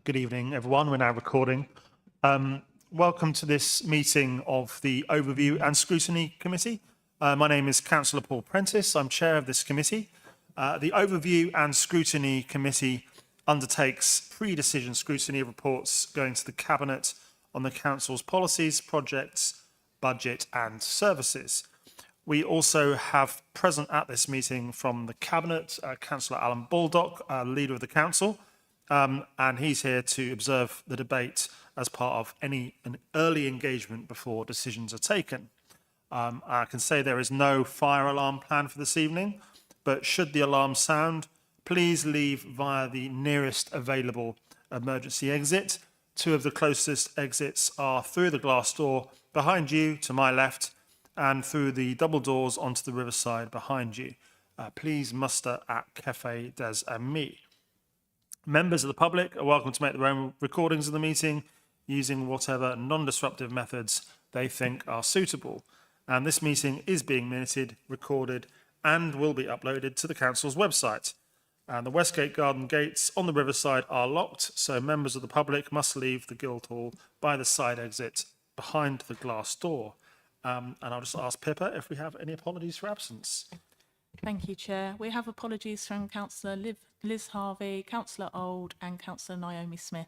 Good evening, everyone. We're now recording. Welcome to this meeting of the Overview and Scrutiny Committee. My name is Councillor Paul Prentice. I'm chair of this committee. The Overview and Scrutiny Committee undertakes pre-decision scrutiny of reports going to the Cabinet on the Council's policies, projects, budget and services. We also have present at this meeting from the Cabinet, Councillor Alan Baldock, Leader of the Council, and he's here to observe the debate as part of an early engagement before decisions are taken. I can say there is no fire alarm planned for this evening, but should the alarm sound, please leave via the nearest available emergency exit. Two of the closest exits are through the glass door behind you to my left and through the double doors onto the riverside behind you. Please muster at Café des Amis. Members of the public are welcome to make their own recordings of the meeting using whatever non-disruptive methods they think are suitable. And this meeting is being minuted, recorded, and will be uploaded to the Council's website. And the Westgate Garden gates on the riverside are locked, so members of the public must leave the Guildhall by the side exit behind the glass door. And I'll just ask Pippa if we have any apologies for absence. Thank you, Chair. We have apologies from Councillor Liz Harvey, Councillor Old and Councillor Naomi Smith.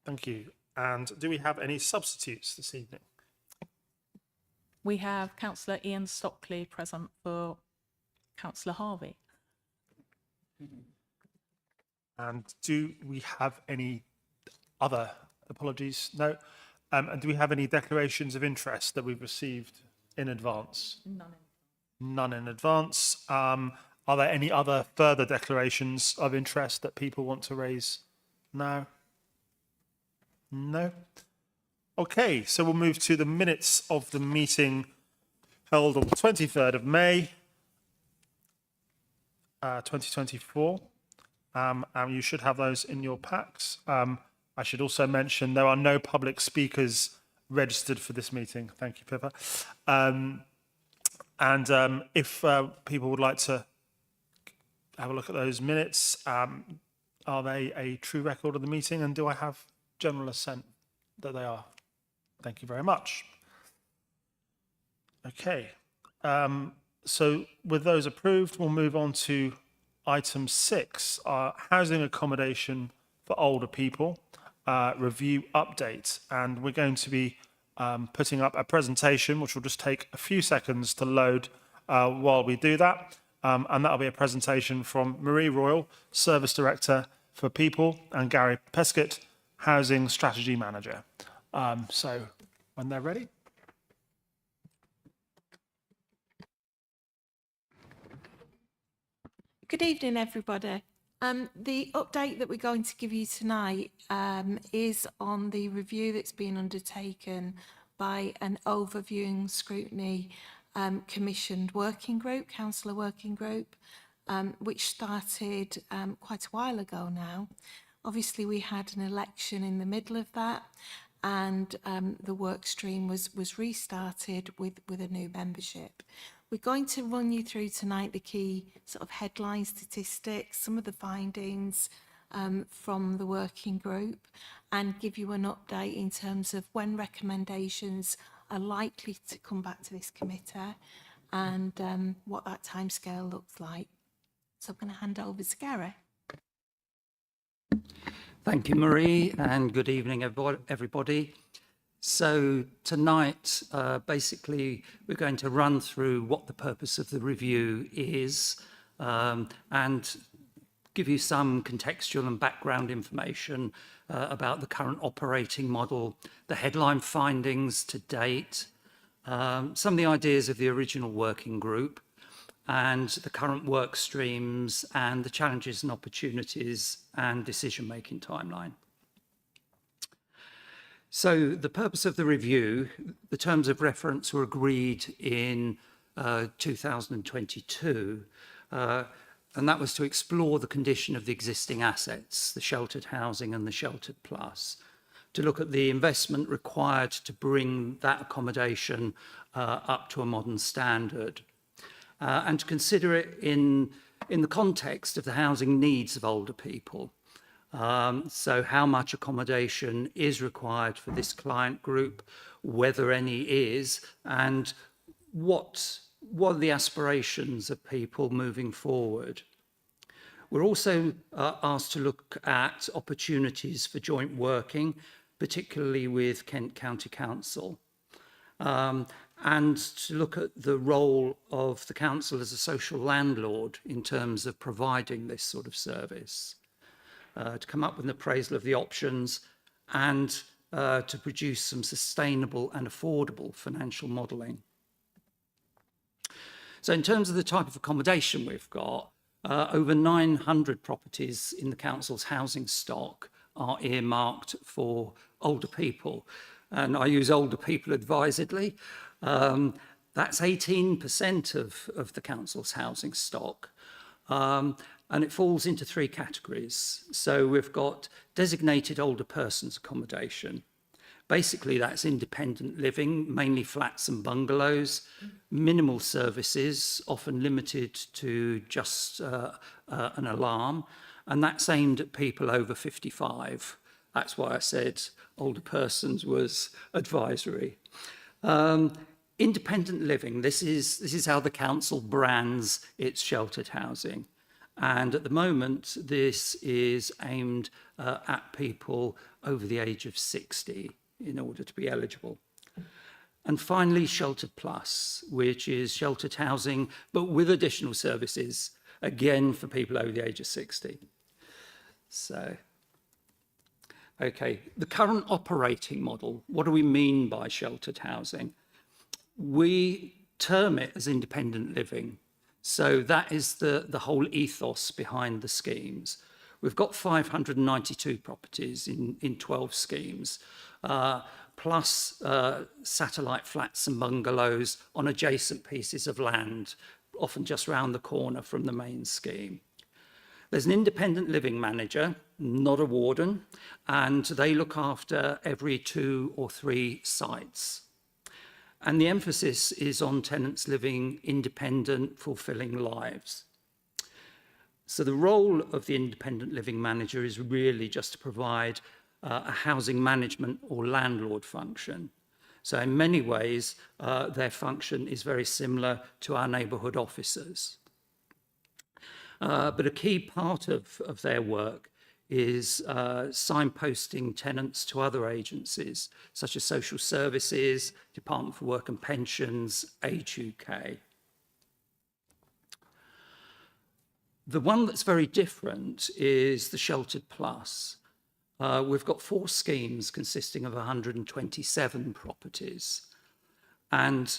Thank you. And do we have any substitutes this evening? We have Councillor Ian Stockley present for Councillor Harvey. And do we have any other apologies? No. And do we have any declarations of interest that we've received in advance? None in advance. Are there any other further declarations of interest that people want to raise now? No? Okay, so we'll move to the minutes of the meeting held on the 23rd of May, 2024. And you should have those in your packs. I should also mention there are no public speakers registered for this meeting. Thank you, Pippa. If people would like to have a look at those minutes, are they a true record of the meeting? And do I have general assent that they are? Thank you very much. Okay. So with those approved, we'll move on to item 6, our housing accommodation for older people, review update. And we're going to be putting up a presentation, which will just take a few seconds to load while we do that. And that'll be a presentation from Marie Royal, Service Director for People, and Gary Peskett, Housing Strategy Manager. So when they're ready. Good evening, everybody. The update that we're going to give you tonight is on the review that's been undertaken by an Overview and Scrutiny commissioned working group, councillor working group, which started quite a while ago now. Obviously, we had an election in the middle of that, and the work stream was restarted with a new membership. We're going to run you through tonight the key sort of headline statistics, some of the findings from the working group, and give you an update in terms of when recommendations are likely to come back to this committee and what that timescale looks like. So I'm going to hand over to Gary. Thank you, Marie, and good evening, everybody. So tonight, basically, we're going to run through what the purpose of the review is and give you some contextual and background information about the current operating model, the headline findings to date, some of the ideas of the original working group, and the current work streams and the challenges and opportunities and decision-making timeline. So the purpose of the review, the terms of reference were agreed in 2022, and that was to explore the condition of the existing assets, the sheltered housing and the sheltered plus, to look at the investment required to bring that accommodation up to a modern standard, and to consider it in the context of the housing needs of older people. So how much accommodation is required for this client group, whether any is, and what are the aspirations of people moving forward. We're also asked to look at opportunities for joint working, particularly with Kent County Council, and to look at the role of the council as a social landlord in terms of providing this sort of service, to come up with an appraisal of the options and to produce some sustainable and affordable financial modelling. So in terms of the type of accommodation we've got, over 900 properties in the council's housing stock are earmarked for older people. And I use older people advisedly. That's 18% of the council's housing stock. And it falls into three categories. So we've got designated older persons accommodation. Basically, that's independent living, mainly flats and bungalows, minimal services, often limited to just an alarm, and that's aimed at people over 55. That's why I said older persons was advisory. Independent living, this is how the council brands its sheltered housing. And at the moment, this is aimed at people over the age of 60 in order to be eligible. And finally, Sheltered Plus, which is sheltered housing, but with additional services, again, for people over the age of 60. So, okay, the current operating model, what do we mean by sheltered housing? We term it as independent living. So that is the whole ethos behind the schemes. We've got 592 properties in 12 schemes, plus satellite flats and bungalows on adjacent pieces of land, often just round the corner from the main scheme. There's an independent living manager, not a warden, and they look after every 2 or 3 sites. And the emphasis is on tenants living independent, fulfilling lives. So the role of the independent living manager is really just to provide a housing management or landlord function. So in many ways, their function is very similar to our neighbourhood officers. But a key part of their work is signposting tenants to other agencies, such as social services, Department for Work and Pensions, Age UK. The one that's very different is the Sheltered Plus. We've got 4 schemes consisting of 127 properties. And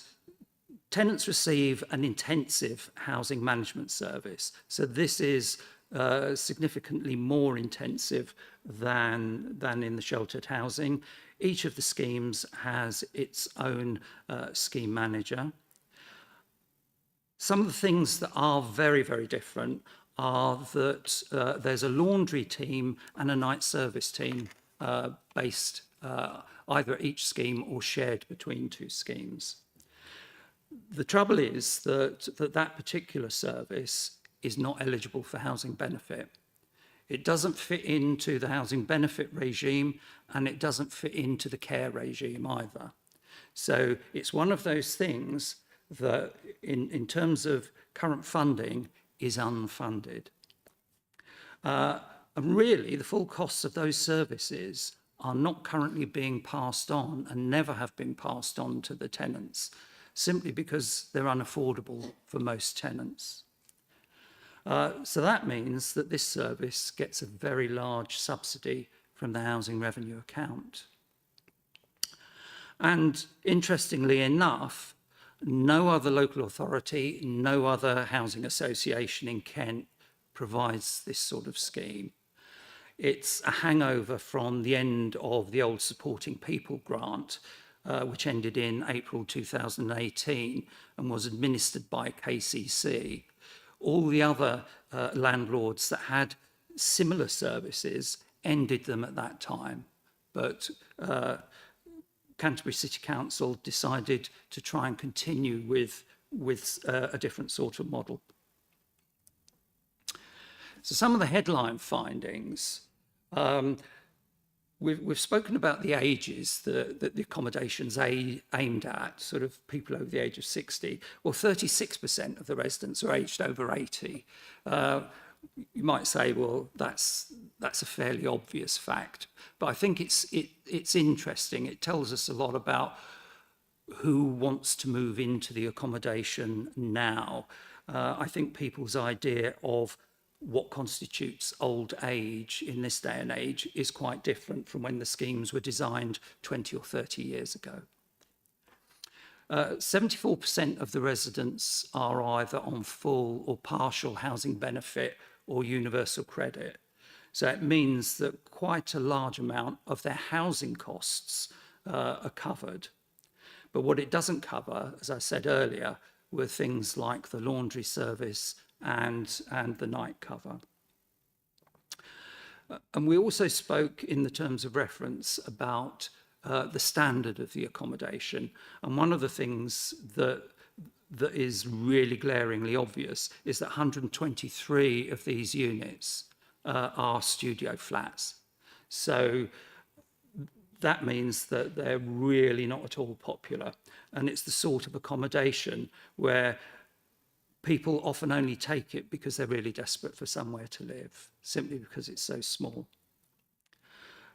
tenants receive an intensive housing management service. So this is significantly more intensive than in the sheltered housing. Each of the schemes has its own scheme manager. Some of the things that are very, very different are that there's a laundry team and a night service team based either at each scheme or shared between 2 schemes. The trouble is that particular service is not eligible for housing benefit. It doesn't fit into the housing benefit regime, and it doesn't fit into the care regime either. So it's one of those things that in terms of current funding is unfunded. And really, the full costs of those services are not currently being passed on and never have been passed on to the tenants, simply because they're unaffordable for most tenants. So that means that this service gets a very large subsidy from the housing revenue account. And interestingly enough, no other local authority, no other housing association in Kent provides this sort of scheme. It's a hangover from the end of the old Supporting People grant, which ended in April 2018 and was administered by KCC. All the other landlords that had similar services ended them at that time, but Canterbury City Council decided to try and continue with a different sort of model. So some of the headline findings We've spoken about the ages that the accommodation's aimed at, sort of people over the age of 60. Well, 36% of the residents are aged over 80. You might say, well, that's a fairly obvious fact, but I think it's interesting. It tells us a lot about who wants to move into the accommodation now. I think people's idea of what constitutes old age in this day and age is quite different from when the schemes were designed 20 or 30 years ago. 74% of the residents are either on full or partial housing benefit or universal credit. So it means that quite a large amount of their housing costs are covered. But what it doesn't cover, as I said earlier, were things like the laundry service and the night cover. And we also spoke in the terms of reference about the standard of the accommodation. And one of the things that is really glaringly obvious is that 123 of these units are studio flats. So that means that they're really not at all popular. And it's the sort of accommodation where people often only take it because they're really desperate for somewhere to live, simply because it's so small.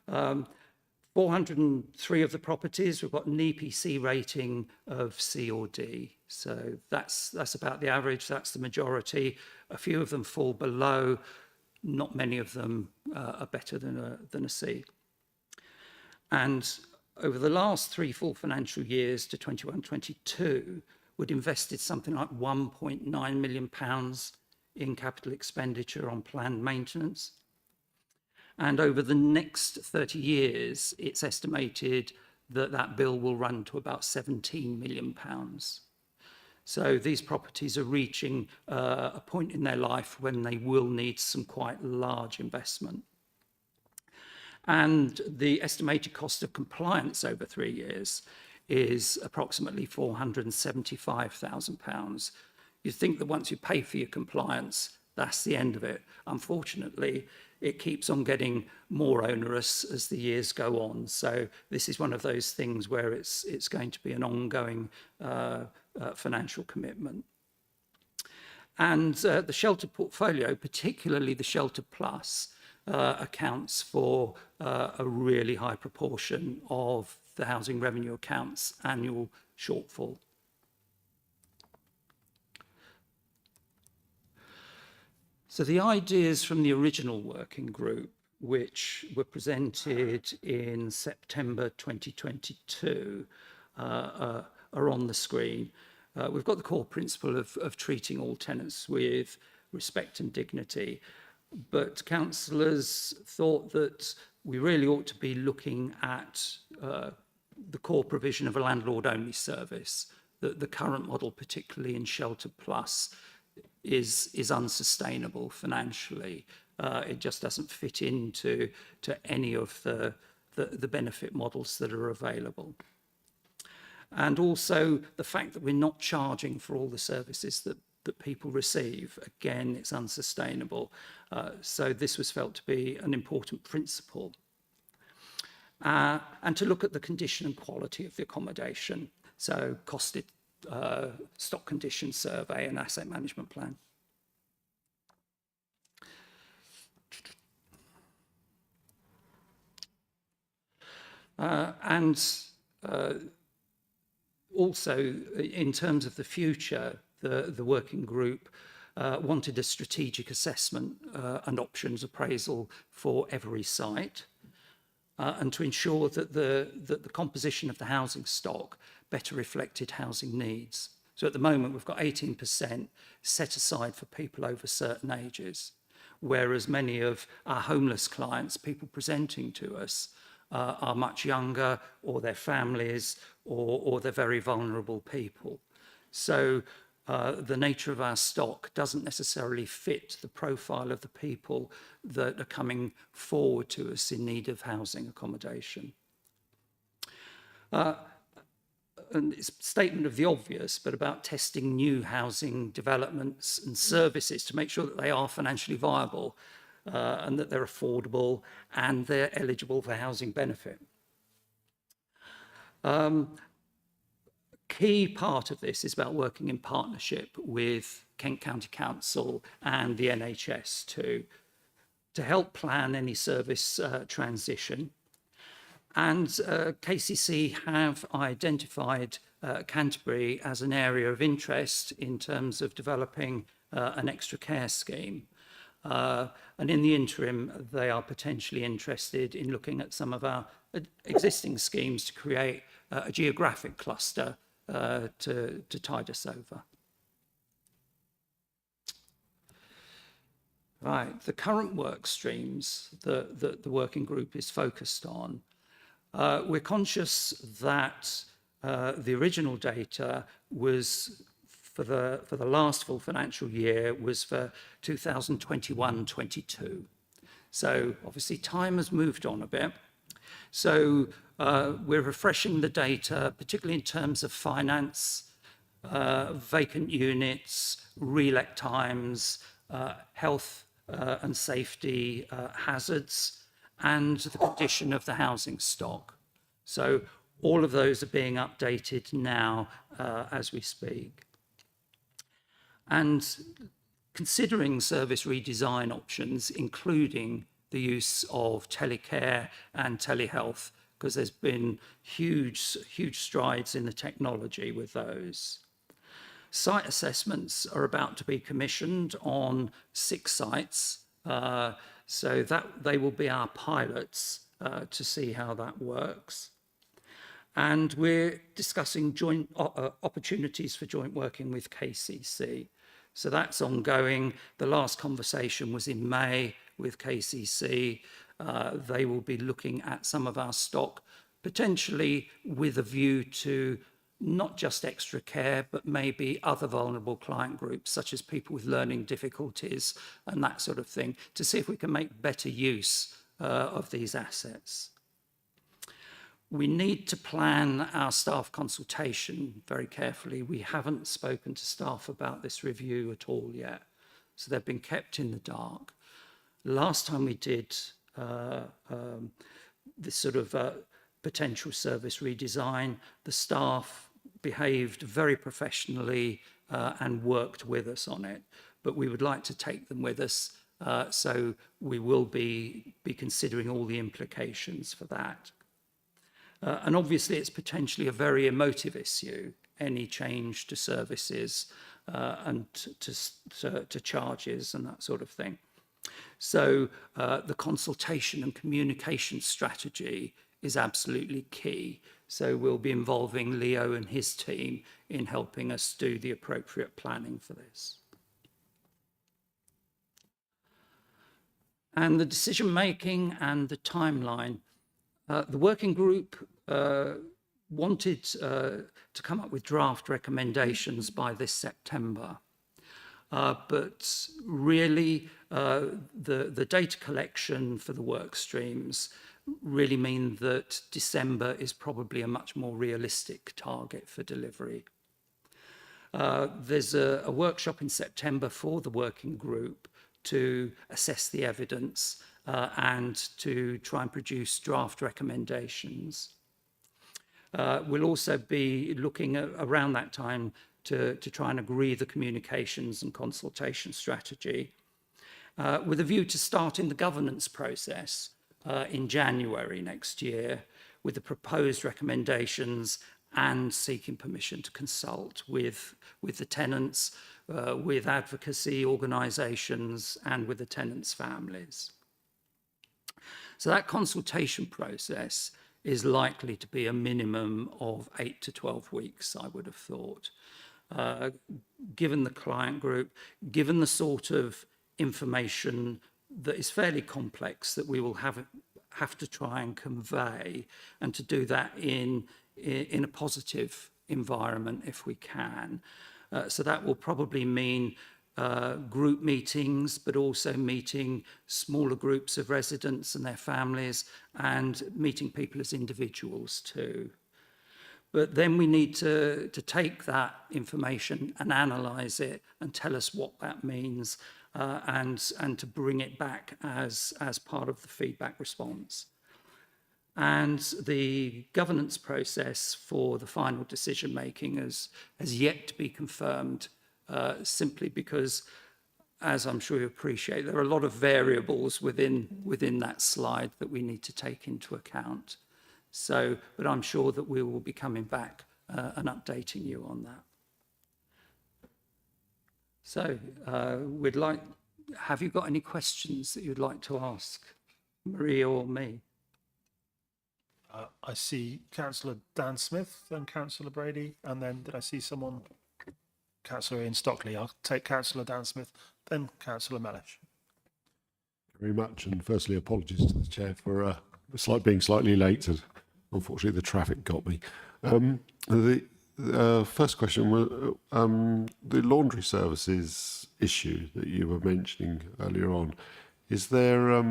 403 of the properties, we've got an EPC rating of C or D. So that's about the average, that's the majority. A few of them fall below, not many of them are better than a C. And over the last 3 full financial years to 21-22, we'd invested something like £1.9 million in capital expenditure on planned maintenance. And over the next 30 years, it's estimated that that bill will run to about £17 million. So these properties are reaching a point in their life when they will need some quite large investment. And the estimated cost of compliance over 3 years is approximately £475,000. You think that once you pay for your compliance, that's the end of it. Unfortunately, it keeps on getting more onerous as the years go on. So this is one of those things where it's going to be an ongoing financial commitment. And the shelter portfolio, particularly the Shelter Plus, accounts for a really high proportion of the housing revenue account's annual shortfall. So the ideas from the original working group, which were presented in September 2022, are on the screen. We've got the core principle of treating all tenants with respect and dignity, but councillors thought that we really ought to be looking at the core provision of a landlord-only service, that the current model, particularly in Shelter Plus, is unsustainable financially. It just doesn't fit into any of the benefit models that are available. And also the fact that we're not charging for all the services that people receive, again, it's unsustainable. So this was felt to be an important principle. And to look at the condition and quality of the accommodation, so costed stock condition survey and asset management plan. Also, in terms of the future, the working group wanted a strategic assessment and options appraisal for every site, and to ensure that the composition of the housing stock better reflected housing needs. So at the moment, we've got 18% set aside for people over certain ages, whereas many of our homeless clients, people presenting to us, are much younger, or their families, or they're very vulnerable people. So the nature of our stock doesn't necessarily fit the profile of the people that are coming forward to us in need of housing accommodation. And it's a statement of the obvious, but about testing new housing developments and services to make sure that they are financially viable. and that they're affordable and they're eligible for housing benefit. Key part of this is about working in partnership with Kent County Council and the NHS to help plan any service transition. And KCC have identified Canterbury as an area of interest in terms of developing an extra care scheme. And in the interim, they are potentially interested in looking at some of our existing schemes to create a geographic cluster to tide us over. Right, the current work streams that the working group is focused on, we're conscious that the original data was for the last full financial year was for 2021-22. So obviously time has moved on a bit. So we're refreshing the data, particularly in terms of finance, vacant units, relet times, health and safety hazards, and the condition of the housing stock. So all of those are being updated now as we speak. And considering service redesign options, including the use of telecare and telehealth, because there's been huge strides in the technology with those. Site assessments are about to be commissioned on 6 sites, so that they will be our pilots to see how that works. And we're discussing joint opportunities for joint working with KCC. So that's ongoing. The last conversation was in May with KCC. They will be looking at some of our stock, potentially with a view to not just extra care, but maybe other vulnerable client groups, such as people with learning difficulties and that sort of thing, to see if we can make better use of these assets. We need to plan our staff consultation very carefully. We haven't spoken to staff about this review at all yet, so they've been kept in the dark. Last time we did this sort of potential service redesign, the staff behaved very professionally and worked with us on it, but we would like to take them with us, so we will be considering all the implications for that. And obviously it's potentially a very emotive issue, any change to services and to charges and that sort of thing. So the consultation and communication strategy is absolutely key. So we'll be involving Leo and his team in helping us do the appropriate planning for this. And the decision making and the timeline. The working group wanted to come up with draft recommendations by this September. But really, the data collection for the work streams really mean that December is probably a much more realistic target for delivery. There's a workshop in September for the working group to assess the evidence and to try and produce draft recommendations. We'll also be looking at, around that time to try and agree the communications and consultation strategy with a view to starting the governance process in January next year with the proposed recommendations and seeking permission to consult with the tenants, with advocacy organisations and with the tenants' families. So that consultation process is likely to be a minimum of 8 to 12 weeks, I would have thought. Given the client group, given the sort of information that is fairly complex that we will have to try and convey, and to do that in a positive environment if we can. So that will probably mean group meetings, but also meeting smaller groups of residents and their families, and meeting people as individuals too. But then we need to take that information and analyse it and tell us what that means, and to bring it back as part of the feedback response. And the governance process for the final decision making has yet to be confirmed, simply because, as I'm sure you appreciate, there are a lot of variables within that slide that we need to take into account. So, but I'm sure that we will be coming back and updating you on that. So, have you got any questions that you'd like to ask Marie or me? I see Councillor Dan Smith and Councillor Brady, and then did I see someone? Councillor Ian Stockley. I'll take Councillor Dan Smith, then Councillor Mellish. Very much, and firstly, apologies to the chair for being slightly late. Unfortunately, the traffic got me. The first question was the laundry services issue that you were mentioning earlier on. Is there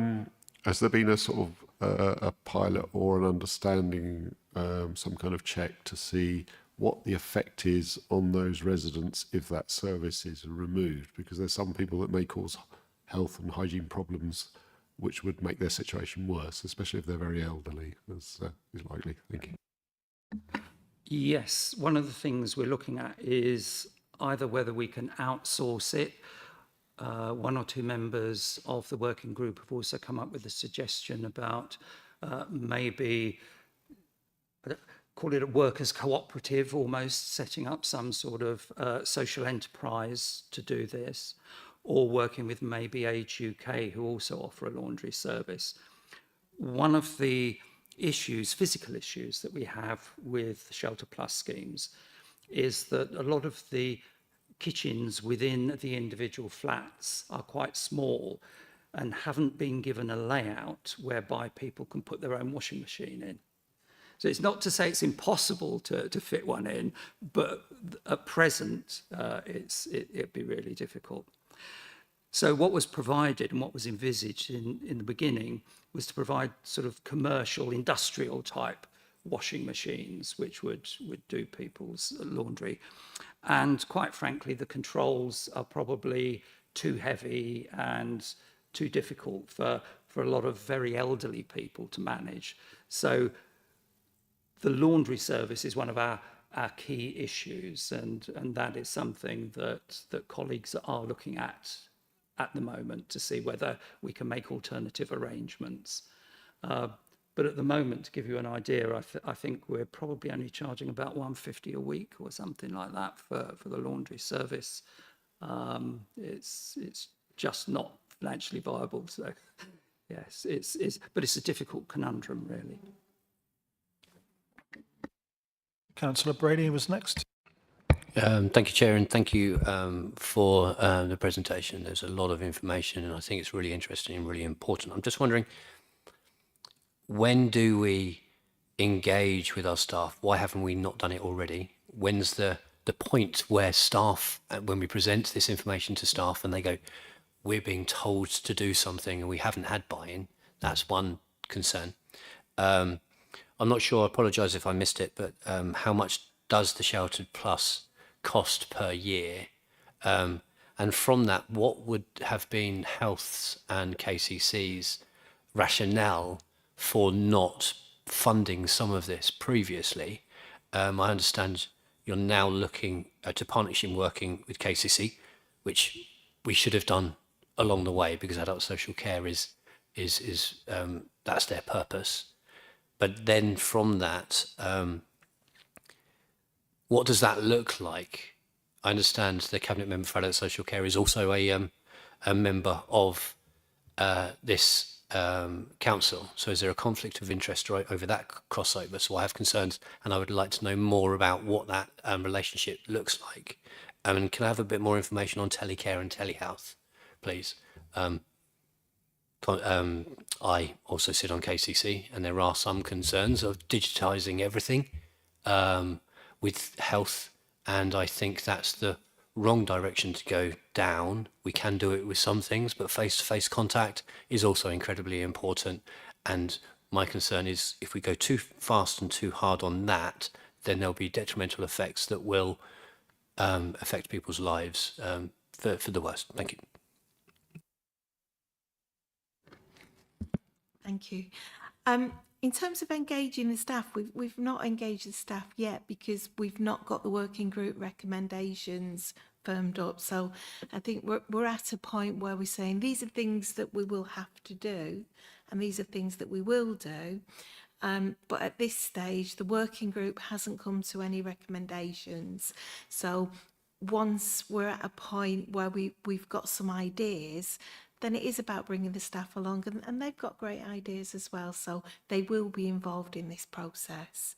has there been a sort of a pilot or an understanding, some kind of check to see what the effect is on those residents if that service is removed? Because there's some people that may cause health and hygiene problems which would make their situation worse, especially if they're very elderly, as is likely. Thank you. Yes, one of the things we're looking at is either whether we can outsource it. One or two members of the working group have also come up with a suggestion about maybe, call it a workers' cooperative, almost setting up some sort of social enterprise to do this, or working with maybe Age UK, who also offer a laundry service. One of the issues, physical issues that we have with Shelter Plus schemes is that a lot of the kitchens within the individual flats are quite small and haven't been given a layout whereby people can put their own washing machine in. So it's not to say it's impossible to fit one in, but at present, it'd be really difficult. So what was provided and what was envisaged in the beginning was to provide sort of commercial, industrial type washing machines, which would do people's laundry. And quite frankly, the controls are probably too heavy and too difficult for a lot of very elderly people to manage. So the laundry service is one of our key issues, and that is something that colleagues are looking at the moment to see whether we can make alternative arrangements. But at the moment, to give you an idea, I think we're probably only charging about £150 a week or something like that for the laundry service. It's just not financially viable. So yes, but it's a difficult conundrum, really. Councillor Brady was next. Thank you, Chair, and thank you for the presentation. There's a lot of information, and I think it's really interesting and really important. I'm just wondering, when do we engage with our staff? Why haven't we not done it already? When's the point where staff, when we present this information to staff and they go, we're being told to do something and we haven't had buy-in? That's one concern. I'm not sure, I apologise if I missed it, but how much does the Sheltered Plus cost per year? And from that, what would have been Health's and KCC's rationale for not funding some of this previously? I understand you're now looking at a partnership working with KCC, which we should have done along the way because adult social care is that's their purpose. But then from that, what does that look like? I understand the Cabinet Member for Adult Social Care is also a member of this council. So is there a conflict of interest over that crossover? So I have concerns, and I would like to know more about what that relationship looks like. And can I have a bit more information on telecare and telehealth, please? I also sit on KCC, and there are some concerns of digitising everything with health, and I think that's the wrong direction to go down. We can do it with some things, but face-to-face contact is also incredibly important. And my concern is if we go too fast and too hard on that, then there'll be detrimental effects that will affect people's lives for the worst. Thank you. Thank you. In terms of engaging the staff, we've not engaged the staff yet because we've not got the working group recommendations firmed up. So I think we're at a point where we're saying these are things that we will have to do and these are things that we will do. But at this stage, the working group hasn't come to any recommendations. So once we're at a point where we've got some ideas, then it is about bringing the staff along, and they've got great ideas as well, so they will be involved in this process.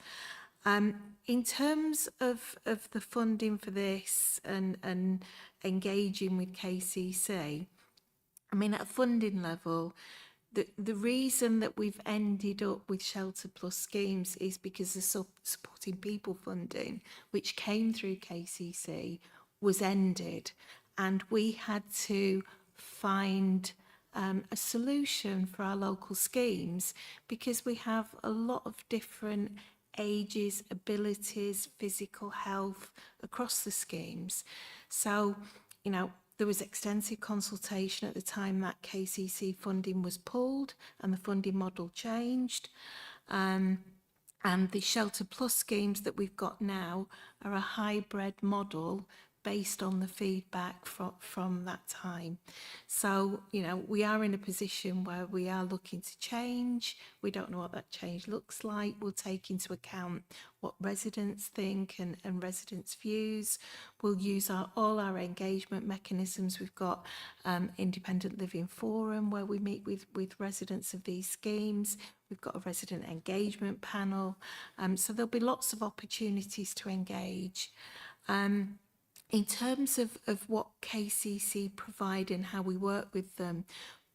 In terms of the funding for this and engaging with KCC, I mean, at a funding level, the reason that we've ended up with Shelter Plus schemes is because the supporting people funding, which came through KCC, was ended, and we had to find a solution for our local schemes because we have a lot of different ages, abilities, physical health across the schemes. So, you know, there was extensive consultation at the time that KCC funding was pulled and the funding model changed. And the Shelter Plus schemes that we've got now are a hybrid model based on the feedback from that time. So, you know, we are in a position where we are looking to change. We don't know what that change looks like. We'll take into account what residents think and residents' views. We'll use all our engagement mechanisms. We've got Independent Living Forum where we meet with residents of these schemes. We've got a resident engagement panel. So there'll be lots of opportunities to engage. In terms of what KCC provide and how we work with them,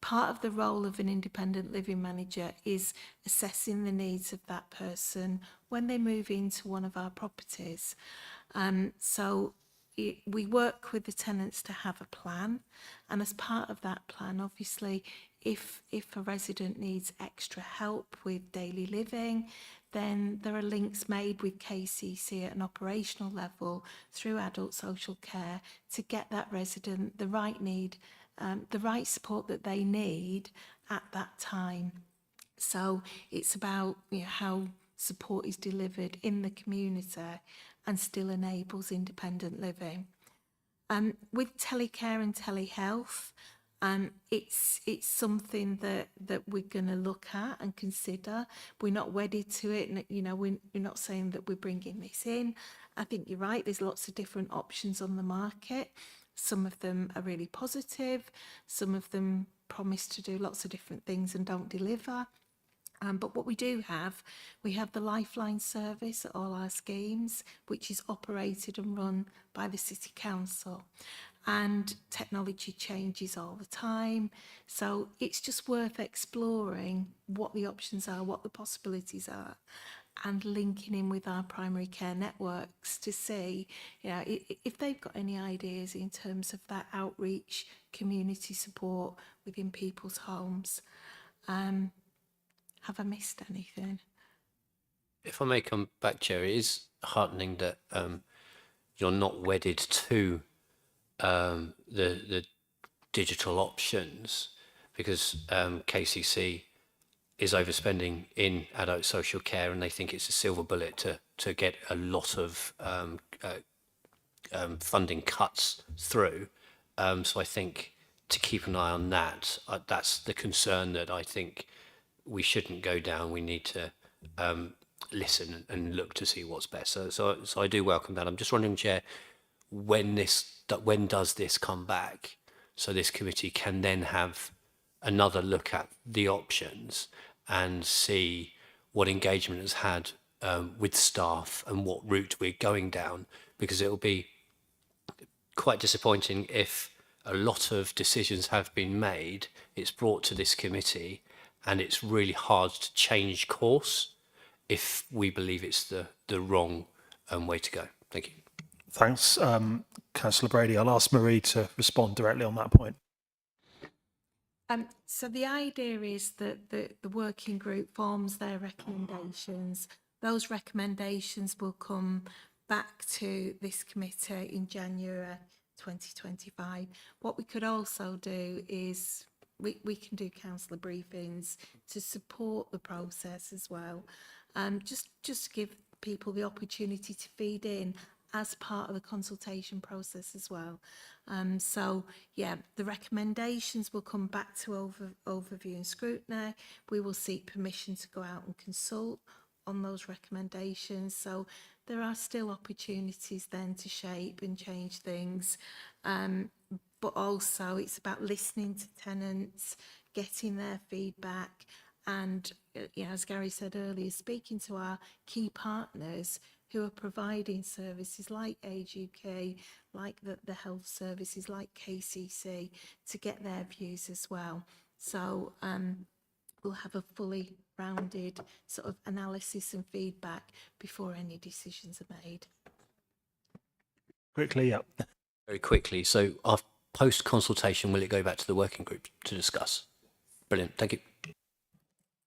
part of the role of an independent living manager is assessing the needs of that person when they move into one of our properties. We work with the tenants to have a plan, and as part of that plan, obviously, if a resident needs extra help with daily living, then there are links made with KCC at an operational level through adult social care to get that resident the right need, the right support that they need at that time. So it's about, you know, how support is delivered in the community and still enables independent living. With telecare and telehealth, it's something that we're going to look at and consider. We're not wedded to it, and you know, we're not saying that we're bringing this in. I think you're right. There's lots of different options on the market. Some of them are really positive. Some of them promise to do lots of different things and don't deliver. But what we have the Lifeline service at all our schemes, which is operated and run by the City Council. And technology changes all the time. So it's just worth exploring what the options are, what the possibilities are, and linking in with our primary care networks to see, you know, if they've got any ideas in terms of that outreach, community support within people's homes. Have I missed anything? If I may come back, Chair, it is heartening that you're not wedded to the digital options, because KCC is overspending in adult social care, and they think it's a silver bullet to get a lot of funding cuts through. So I think to keep an eye on that, that's the concern that I think we shouldn't go down. We need to listen and look to see what's best. So I do welcome that. I'm just wondering, Chair, when does this come back, so this committee can then have another look at the options and see what engagement has had with staff and what route we're going down, because it will be quite disappointing if a lot of decisions have been made, it's brought to this committee, and it's really hard to change course if we believe it's the wrong way to go. Thank you. Thanks, Councillor Brady. I'll ask Marie to respond directly on that point. So the idea is that the working group forms their recommendations. those recommendations will come back to this committee in January 2025. What we could also do is we can do councillor briefings to support the process as well. Just to give people the opportunity to feed in as part of the consultation process as well. So, yeah, the recommendations will come back to overview and scrutiny. We will seek permission to go out and consult on those recommendations. So there are still opportunities then to shape and change things. But also it's about listening to tenants, getting their feedback, and as Gary said earlier, speaking to our key partners who are providing services like Age UK, like the health services, like KCC, to get their views as well. So we'll have a fully rounded sort of analysis and feedback before any decisions are made. Quickly, yeah. Very quickly. So our post-consultation, will it go back to the working group to discuss? Brilliant. Thank you.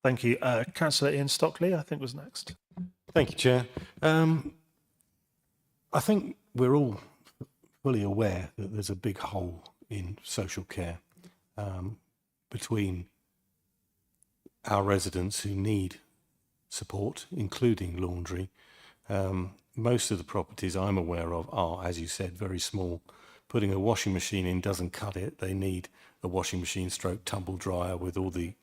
Thank you. Councillor Ian Stockley, I think, was next. Thank you, Chair. I think we're all fully aware that there's a big hole in social care between our residents who need support, including laundry. Most of the properties I'm aware of are, as you said, very small. Putting a washing machine in doesn't cut it. They need a washing machine stroke tumble dryer with all the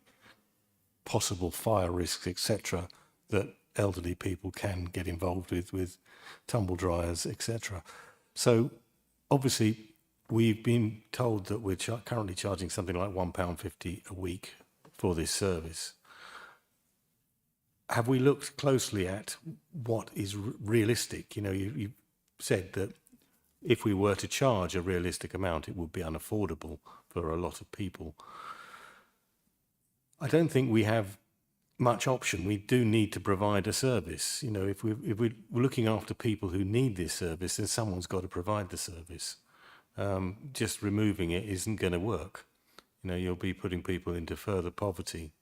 possible fire risks, etc., that elderly people can get involved with tumble dryers, etc. So obviously we've been told that we're currently charging something like £1.50 a week for this service. Have we looked closely at what is realistic? You know, you said that if we were to charge a realistic amount, it would be unaffordable for a lot of people. I don't think we have much option. We do need to provide a service. You know, if we're looking after people who need this service, then someone's got to provide the service. Just removing it isn't going to work. You know, you'll be putting people into further poverty.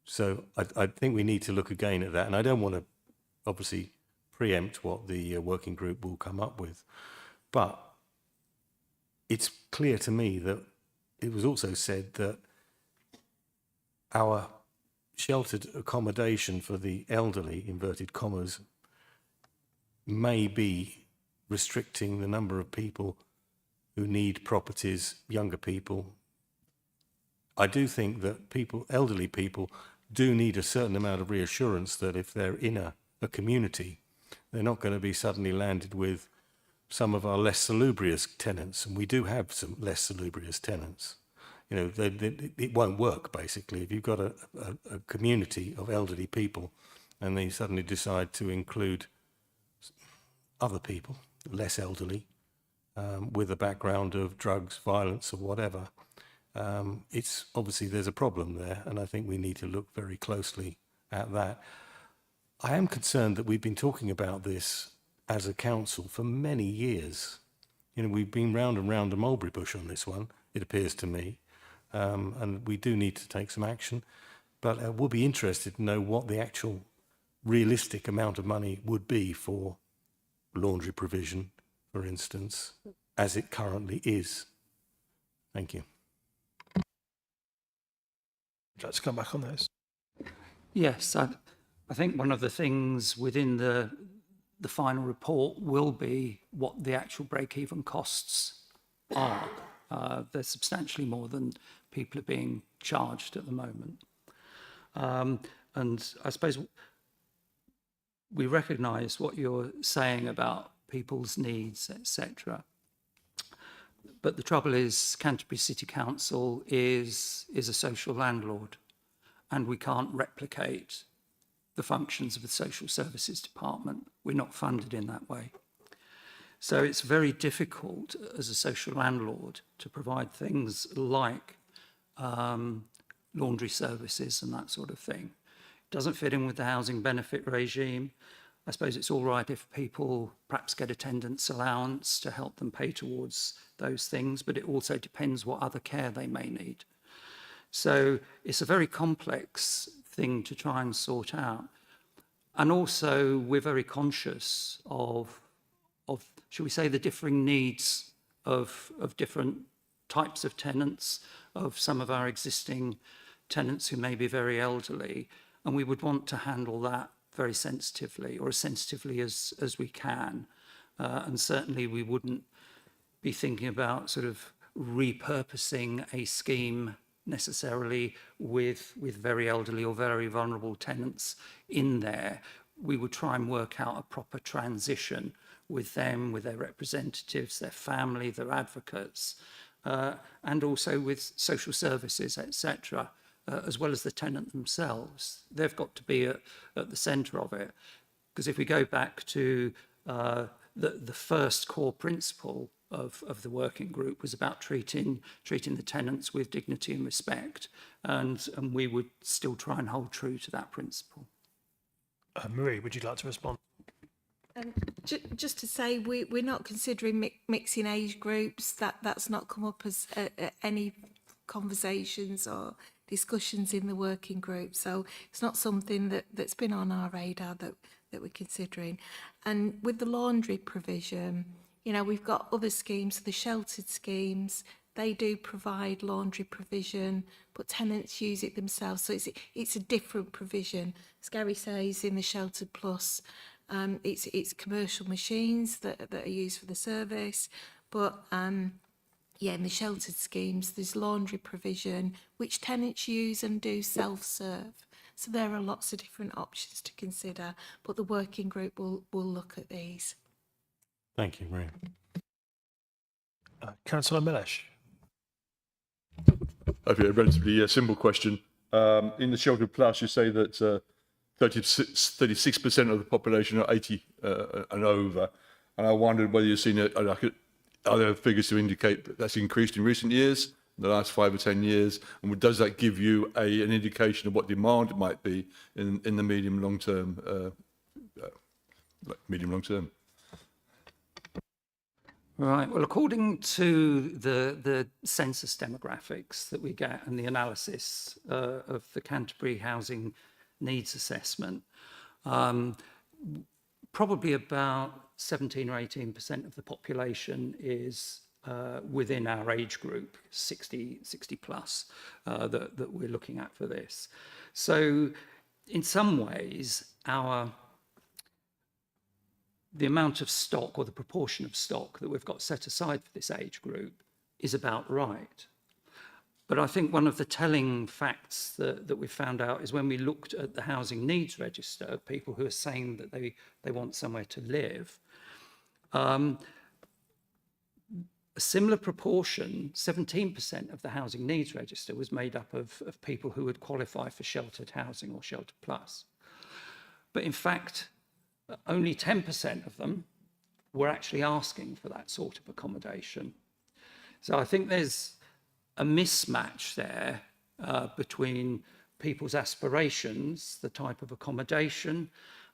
So I think we need to look again at that. And I don't want to obviously preempt what the working group will come up with. But it's clear to me that it was also said that our sheltered accommodation for the elderly, inverted commas, may be restricting the number of people who need properties, younger people. I do think that elderly people do need a certain amount of reassurance that if they're in a community, they're not going to be suddenly landed with some of our less salubrious tenants. And we do have some less salubrious tenants. You know, it won't work, basically. If you've got a community of elderly people and they suddenly decide to include other people, less elderly, with a background of drugs, violence or whatever, it's obviously there's a problem there, and I think we need to look very closely at that. I am concerned that we've been talking about this as a council for many years. You know, we've been round and round the mulberry bush on this one, it appears to me. And we do need to take some action, but I would be interested to know what the actual realistic amount of money would be for laundry provision, for instance, as it currently is. Thank you. Let's come back on those. Yes, I think one of the things within the final report will be what the actual break-even costs are. They're substantially more than people are being charged at the moment. And I suppose we recognise what you're saying about people's needs, etc. But the trouble is Canterbury City Council is a social landlord, and we can't replicate the functions of the social services department. We're not funded in that way. So it's very difficult as a social landlord to provide things like laundry services and that sort of thing. It doesn't fit in with the housing benefit regime. I suppose it's all right if people perhaps get attendance allowance to help them pay towards those things, but it also depends what other care they may need. So it's a very complex thing to try and sort out. And also, we're very conscious of, shall we say, the differing needs of different types of tenants, of some of our existing tenants who may be very elderly, and we would want to handle that very sensitively, or as sensitively as we can. And certainly we wouldn't be thinking about sort of repurposing a scheme necessarily with very elderly or very vulnerable tenants in there. We would try and work out a proper transition with them, with their representatives, their family, their advocates, and also with social services, etc., as well as the tenant themselves. They've got to be at the centre of it. Because if we go back to the first core principle of the working group was about treating the tenants with dignity and respect, and we would still try and hold true to that principle. Marie, would you like to respond? Just to say, we're not considering mixing age groups. That's not come up as any conversations or discussions in the working group. So it's not something that's been on our radar that we're considering. And with the laundry provision, you know, we've got other schemes, the sheltered schemes. They do provide laundry provision, but tenants use it themselves. So it's a different provision. As Gary says, in the Sheltered Plus, it's commercial machines that are used for the service. But yeah, in the sheltered schemes, there's laundry provision, which tenants use and do self-serve. So there are lots of different options to consider, but the working group will look at these. Thank you, Maria. Councillor Milesh. Okay, a relatively simple question. In the Sheltered Plus, you say that 36% of the population are 80 and over, and I wondered whether you've seen are there figures to indicate that that's increased in recent years, in the last 5 or 10 years, and does that give you an indication of what demand might be in the medium long term? Right. Well, according to the census demographics that we get and the analysis of the Canterbury Housing Needs Assessment, probably about 17 or 18% of the population is within our age group, 60 plus, that we're looking at for this. So in some ways, the amount of stock or the proportion of stock that we've got set aside for this age group is about right. But I think one of the telling facts that we found out is when we looked at the housing needs register, people who are saying that they want somewhere to live, a similar proportion, 17% of the housing needs register was made up of people who would qualify for sheltered housing or shelter plus. But in fact, only 10% of them were actually asking for that sort of accommodation. So I think there's a mismatch there between people's aspirations, the type of accommodation,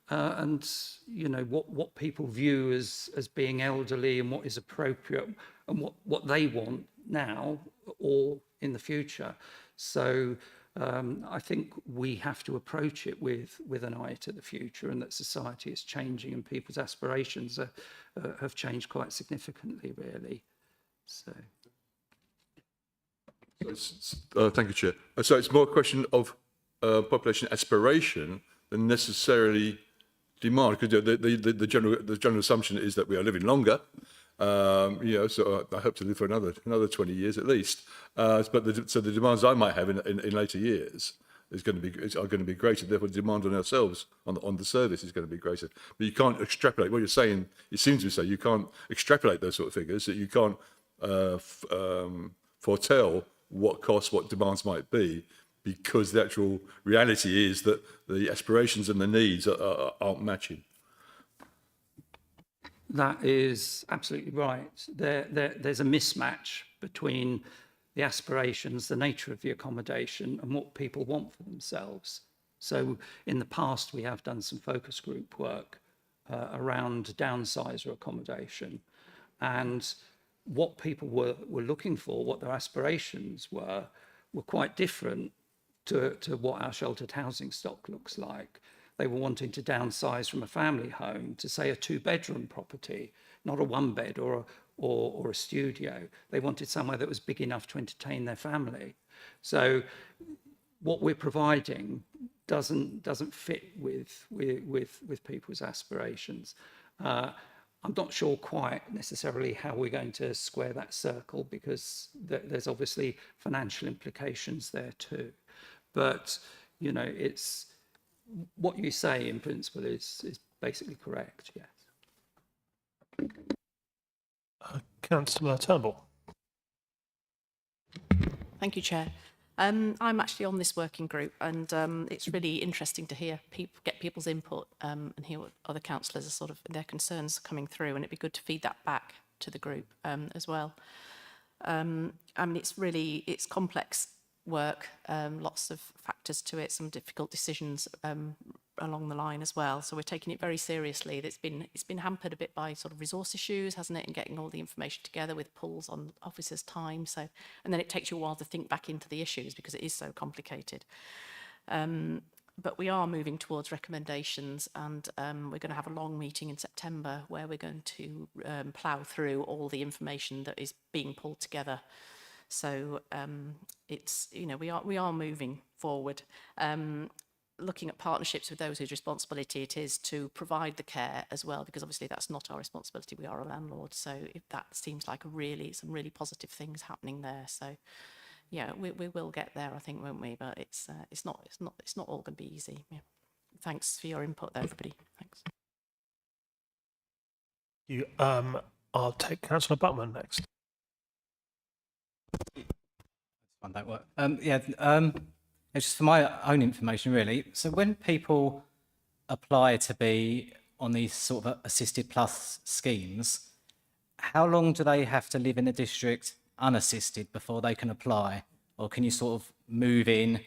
and you know what people view as being elderly and what is appropriate and what they want now or in the future. So I think we have to approach it with an eye to the future, and that society is changing and people's aspirations have changed quite significantly, really. So. Thank you, Chair. So it's more a question of population aspiration than necessarily demand, because the general assumption is that we are living longer. You know, so I hope to live for another 20 years at least. But so the demands I might have in later years are going to be greater. Therefore, the demand on ourselves on the service is going to be greater. But you can't extrapolate. What you're saying, it seems to say, you can't extrapolate those sort of figures. That you can't foretell what costs, what demands might be, because the actual reality is that the aspirations and the needs aren't matching. That is absolutely right. There's a mismatch between the aspirations, the nature of the accommodation, and what people want for themselves. So in the past, we have done some focus group work around downsizer accommodation, and what people were looking for, what their aspirations were quite different to what our sheltered housing stock looks like. they were wanting to downsize from a family home to, say, a 2-bedroom property, not a 1-bed or a studio. They wanted somewhere that was big enough to entertain their family. So what we're providing doesn't fit with people's aspirations. I'm not sure quite necessarily how we're going to square that circle, because there's obviously financial implications there too. But, you know, it's what you say in principle is basically correct, yes. Councillor Turnbull. Thank you, Chair. I'm actually on this working group, and it's really interesting to hear get people's input and hear what other councillors are sort of their concerns coming through, and it'd be good to feed that back to the group as well. I mean, it's complex work, lots of factors to it, some difficult decisions along the line as well. So we're taking it very seriously. It's been hampered a bit by sort of resource issues, hasn't it, and getting all the information together with pulls on officers' time. So, and then it takes you a while to think back into the issues because it is so complicated. But we are moving towards recommendations, and we're going to have a long meeting in September where we're going to plough through all the information that is being pulled together. So it's, you know, we are moving forward. Looking at partnerships with those whose responsibility it is to provide the care as well, because obviously that's not our responsibility. We are a landlord. So if that seems like some really positive things happening there. So yeah, we will get there, I think, won't we? But it's not all going to be easy. Yeah. Thanks for your input there, everybody. Thanks. I'll take Councillor Buttman next. That work. It's just for my own information, really. So when people apply to be on these sort of assisted plus schemes, how long do they have to live in a district unassisted before they can apply? Or can you sort of move in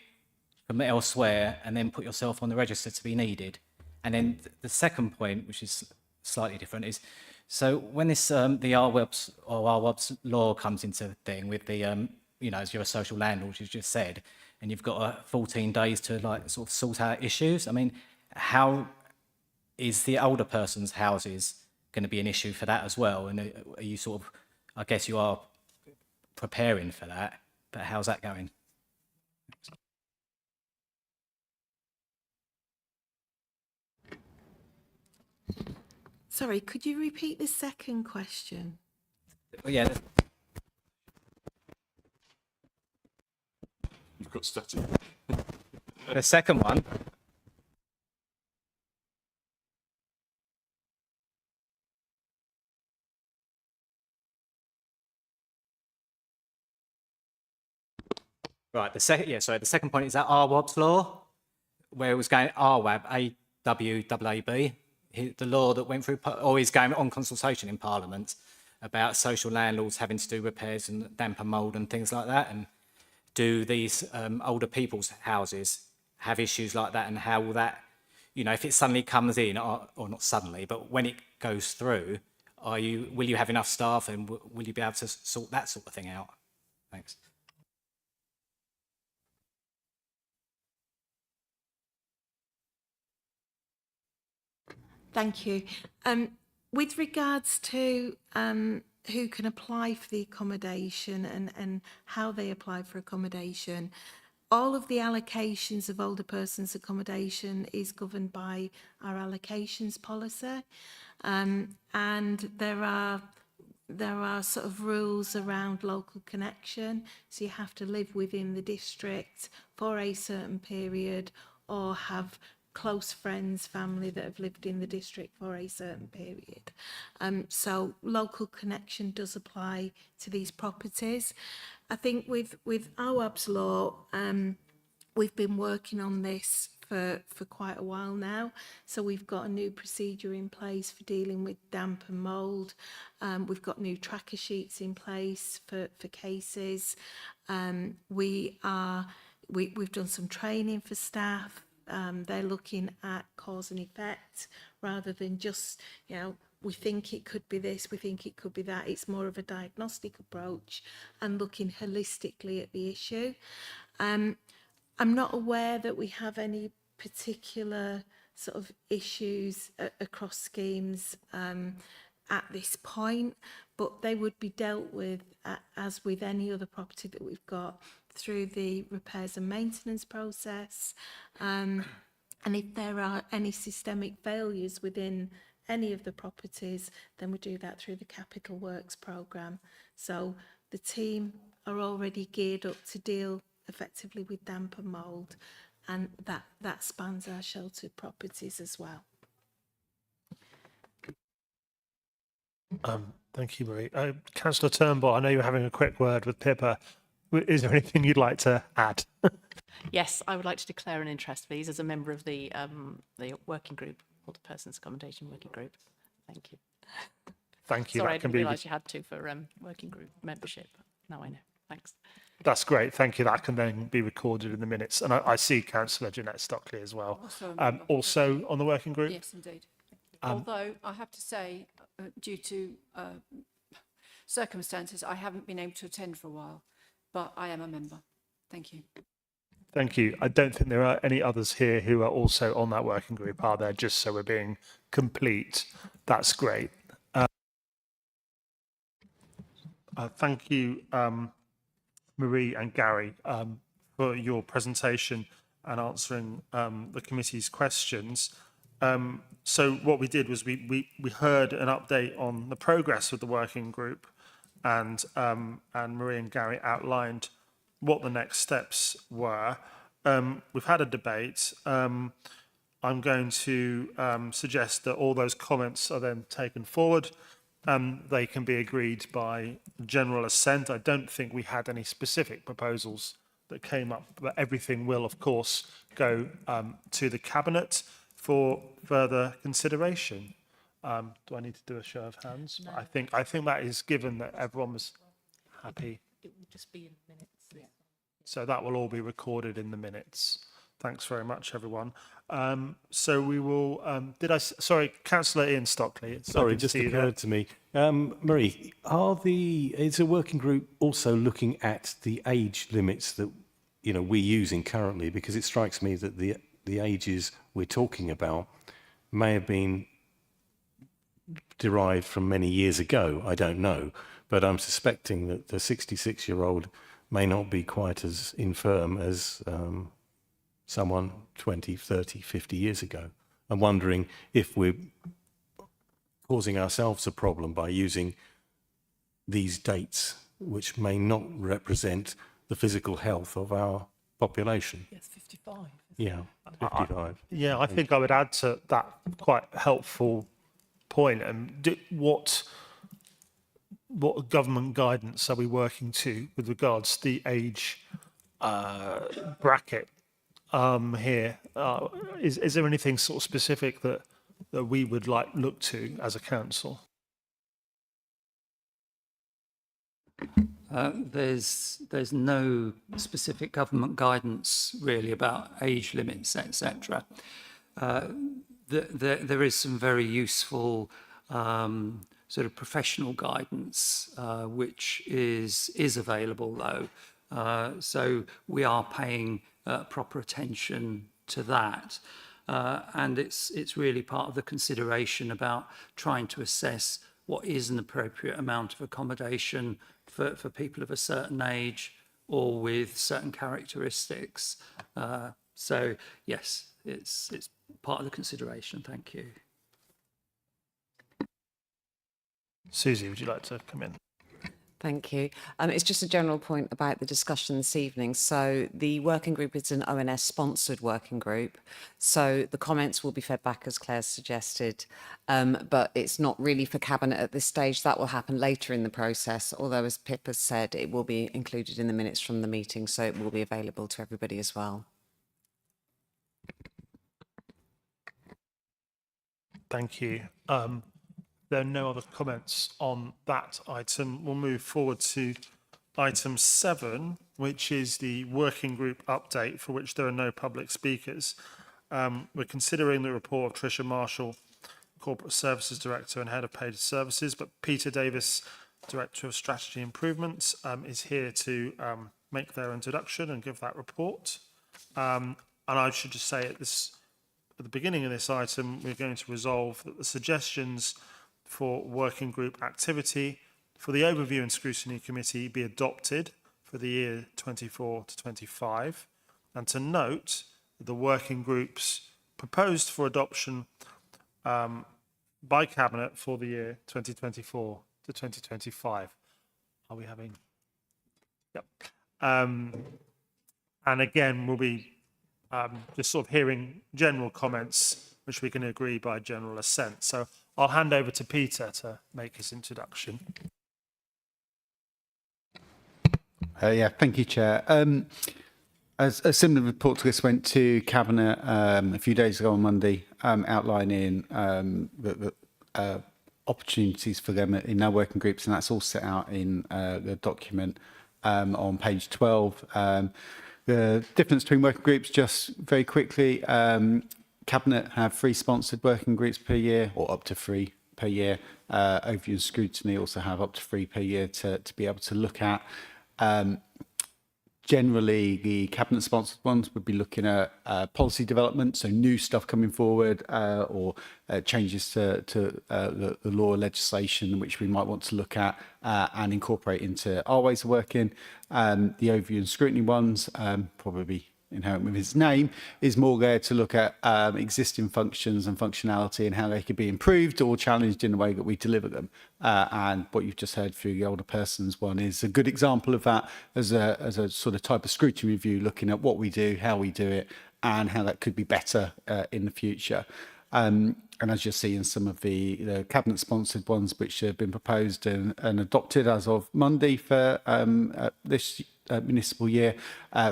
from elsewhere and then put yourself on the register to be needed? And then the second point, which is slightly different, is so when this the RWAB's law comes into thing with the you know, as you're a social landlord, as you just said, and you've got 14 days to like sort of sort out issues. I mean, how is the older person's houses going to be an issue for that as well? And are you sort of, I guess you are preparing for that, but how's that going? Sorry, could you repeat the second question? Yeah. You've got static. The second one. Right, the second point is that RWAB's law, where it was going RWAB, AWAAB, the law that went through, or is going on consultation in Parliament about social landlords having to do repairs and damp and mould and things like that, and do these older people's houses have issues like that, and how will that, you know, if it suddenly comes in, or not suddenly, but when it goes through, will you have enough staff, and will you be able to sort that sort of thing out? Thanks. Thank you. With regards to who can apply for the accommodation and how they apply for accommodation, all of the allocations of older persons accommodation is governed by our allocations policy, and there are sort of rules around local connection. So you have to live within the district for a certain period, or have close friends, family that have lived in the district for a certain period. So local connection does apply to these properties. I think with AWAB's law, we've been working on this for quite a while now. So we've got a new procedure in place for dealing with damp and mould. We've got new tracker sheets in place for cases. We've done some training for staff. They're looking at cause and effect rather than just, you know, we think it could be this, we think it could be that. It's more of a diagnostic approach and looking holistically at the issue. I'm not aware that we have any particular sort of issues across schemes at this point, but they would be dealt with as with any other property that we've got through the repairs and maintenance process. And if there are any systemic failures within any of the properties, then we do that through the capital works programme. So the team are already geared up to deal effectively with damp and mould, and that spans our sheltered properties as well. Thank you, Marie. Councillor Turnbull, I know you're having a quick word with Pippa. Is there anything you'd like to add? Yes, I would like to declare an interest, please, as a member of the working group, Older Persons Accommodation Working Group. Thank you. Thank you. Sorry, I That can didn't be. realise you had to for working group membership. Now I know. Thanks. That's great. Thank you. That can then be recorded in the minutes. And I see Councillor Jeanette Stockley as well. Also on the working group. Yes, indeed. Although I have to say, due to circumstances, I haven't been able to attend for a while, but I am a member. Thank you. Thank you. I don't think there are any others here who are also on that working group, are there? Just so we're being complete. That's great. Thank you, Marie and Gary, for your presentation and answering the committee's questions. So what we did was we heard an update on the progress of the working group, and Marie and Gary outlined what the next steps were. We've had a debate. I'm going to suggest that all those comments are then taken forward. They can be agreed by general assent. I don't think we had any specific proposals that came up, but everything will, of course, go to the Cabinet for further consideration. Do I need to do a show of hands? No. I think that is given that everyone was happy. It will just be in minutes. Yeah. So that will all be recorded in the minutes. Thanks very much, everyone. So we will. Sorry, Councillor Ian Stockley. Sorry, just occurred to me, Marie. Is a working group also looking at the age limits that we're using currently? Because it strikes me that the ages we're talking about may have been derived from many years ago. I don't know, but I'm suspecting that the 66-year-old may not be quite as infirm as someone 20, 30, 50 years ago. I'm wondering if we're causing ourselves a problem by using these dates, which may not represent the physical health of our population. Yes, 55. Yeah, 55. I think I would add to that quite helpful point. And what government guidance are we working to with regards to the age bracket here? Is there anything sort of specific that we would look to as a council? There's no specific government guidance really about age limits, etc. There is some very useful sort of professional guidance which is available though. So we are paying proper attention to that. And it's really part of the consideration about trying to assess what is an appropriate amount of accommodation for people of a certain age or with certain characteristics. So yes, it's part of the consideration. Thank you. Susie, would you like to come in? Thank you. It's just a general point about the discussion this evening. So the working group is an ONS sponsored working group. So the comments will be fed back as Claire suggested, but it's not really for Cabinet at this stage. That will happen later in the process. Although, as Pip has said, it will be included in the minutes from the meeting. So it will be available to everybody as well. Thank you. There are no other comments on that item. We'll move forward to item 7, which is the working group update, for which there are no public speakers. We're considering the report of Tricia Marshall, Corporate Services Director and Head of Paid Services, but Peter Davis, Director of Strategy Improvements, is here to make their introduction and give that report. And I should just say at this at the beginning of this item, we're going to resolve that the suggestions for working group activity for the Overview and Scrutiny Committee be adopted for the year 24 to 25, and to note that the working groups proposed for adoption by Cabinet for the year 2024 to 2025. Are we having? Yep. And again, we'll be just sort of hearing general comments, which we can agree by general assent. So I'll hand over to Peter to make his introduction. Thank you, Chair. As a similar report to this went to Cabinet a few days ago on Monday, outlining the opportunities for them in our working groups, and that's all set out in the document on page 12. The difference between working groups, just very quickly, Cabinet have 3 sponsored working groups per year, or up to 3 per year. Overview and Scrutiny also have up to 3 per year to be able to look at. Generally, the Cabinet-sponsored ones would be looking at policy development, so new stuff coming forward, or changes to the law or legislation which we might want to look at and incorporate into our ways of working. The Overview and Scrutiny ones, probably inherent with its name, is more there to look at existing functions and functionality and how they could be improved or challenged in the way that we deliver them. And what you've just heard through the older persons one is a good example of that as a sort of type of scrutiny review, looking at what we do, how we do it, and how that could be better in the future. And as you'll see in some of the Cabinet-sponsored ones which have been proposed and adopted as of Monday for this municipal year,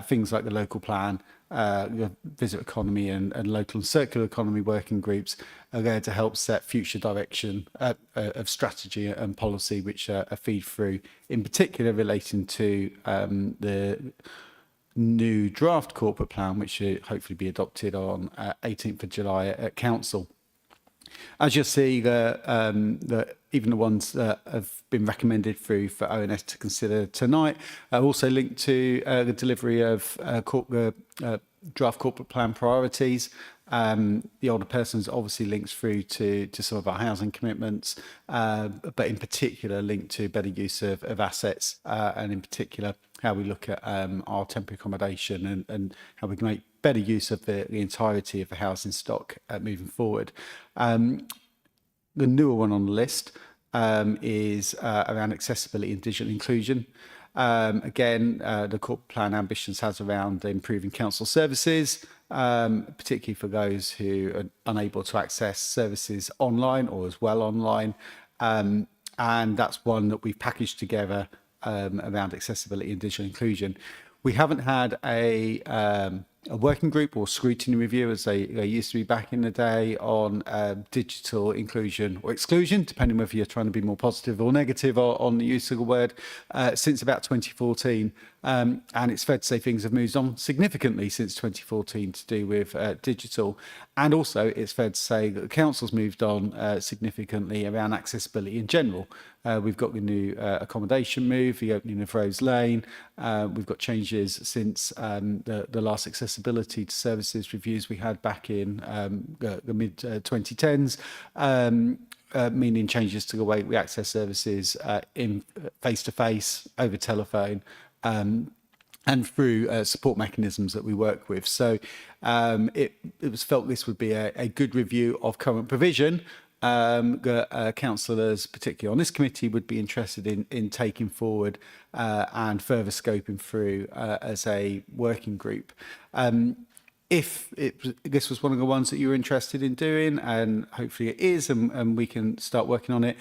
things like the local plan, the visitor economy and local and circular economy working groups are there to help set future direction of strategy and policy, which feed through, in particular relating to the new draft corporate plan, which should hopefully be adopted on 18th of July at Council. As you'll see, even the ones that have been recommended through for ONS to consider tonight are also linked to the delivery of draft corporate plan priorities. The older persons obviously links through to some of our housing commitments, but in particular linked to better use of assets, and in particular how we look at our temporary accommodation and how we can make better use of the entirety of the housing stock moving forward. The newer one on the list is around accessibility and digital inclusion. Again, the corporate plan ambitions has around improving council services, particularly for those who are unable to access services online or as well online. And that's one that we've packaged together around accessibility and digital inclusion. We haven't had a working group or scrutiny review, as they used to be back in the day, on digital inclusion or exclusion, depending whether you're trying to be more positive or negative on the use of the word, since about 2014. And it's fair to say things have moved on significantly since 2014 to do with digital. And also, it's fair to say that the council's moved on significantly around accessibility in general. We've got the new accommodation move, the opening of Rose Lane. We've got changes since the last accessibility to services reviews we had back in the mid-2010s. Meaning changes to the way we access services in face-to-face, over telephone, and through support mechanisms that we work with. So it was felt this would be a good review of current provision. Councillors, particularly on this committee, would be interested in taking forward and further scoping through as a working group. If this was one of the ones that you were interested in doing, and hopefully it is, and we can start working on it,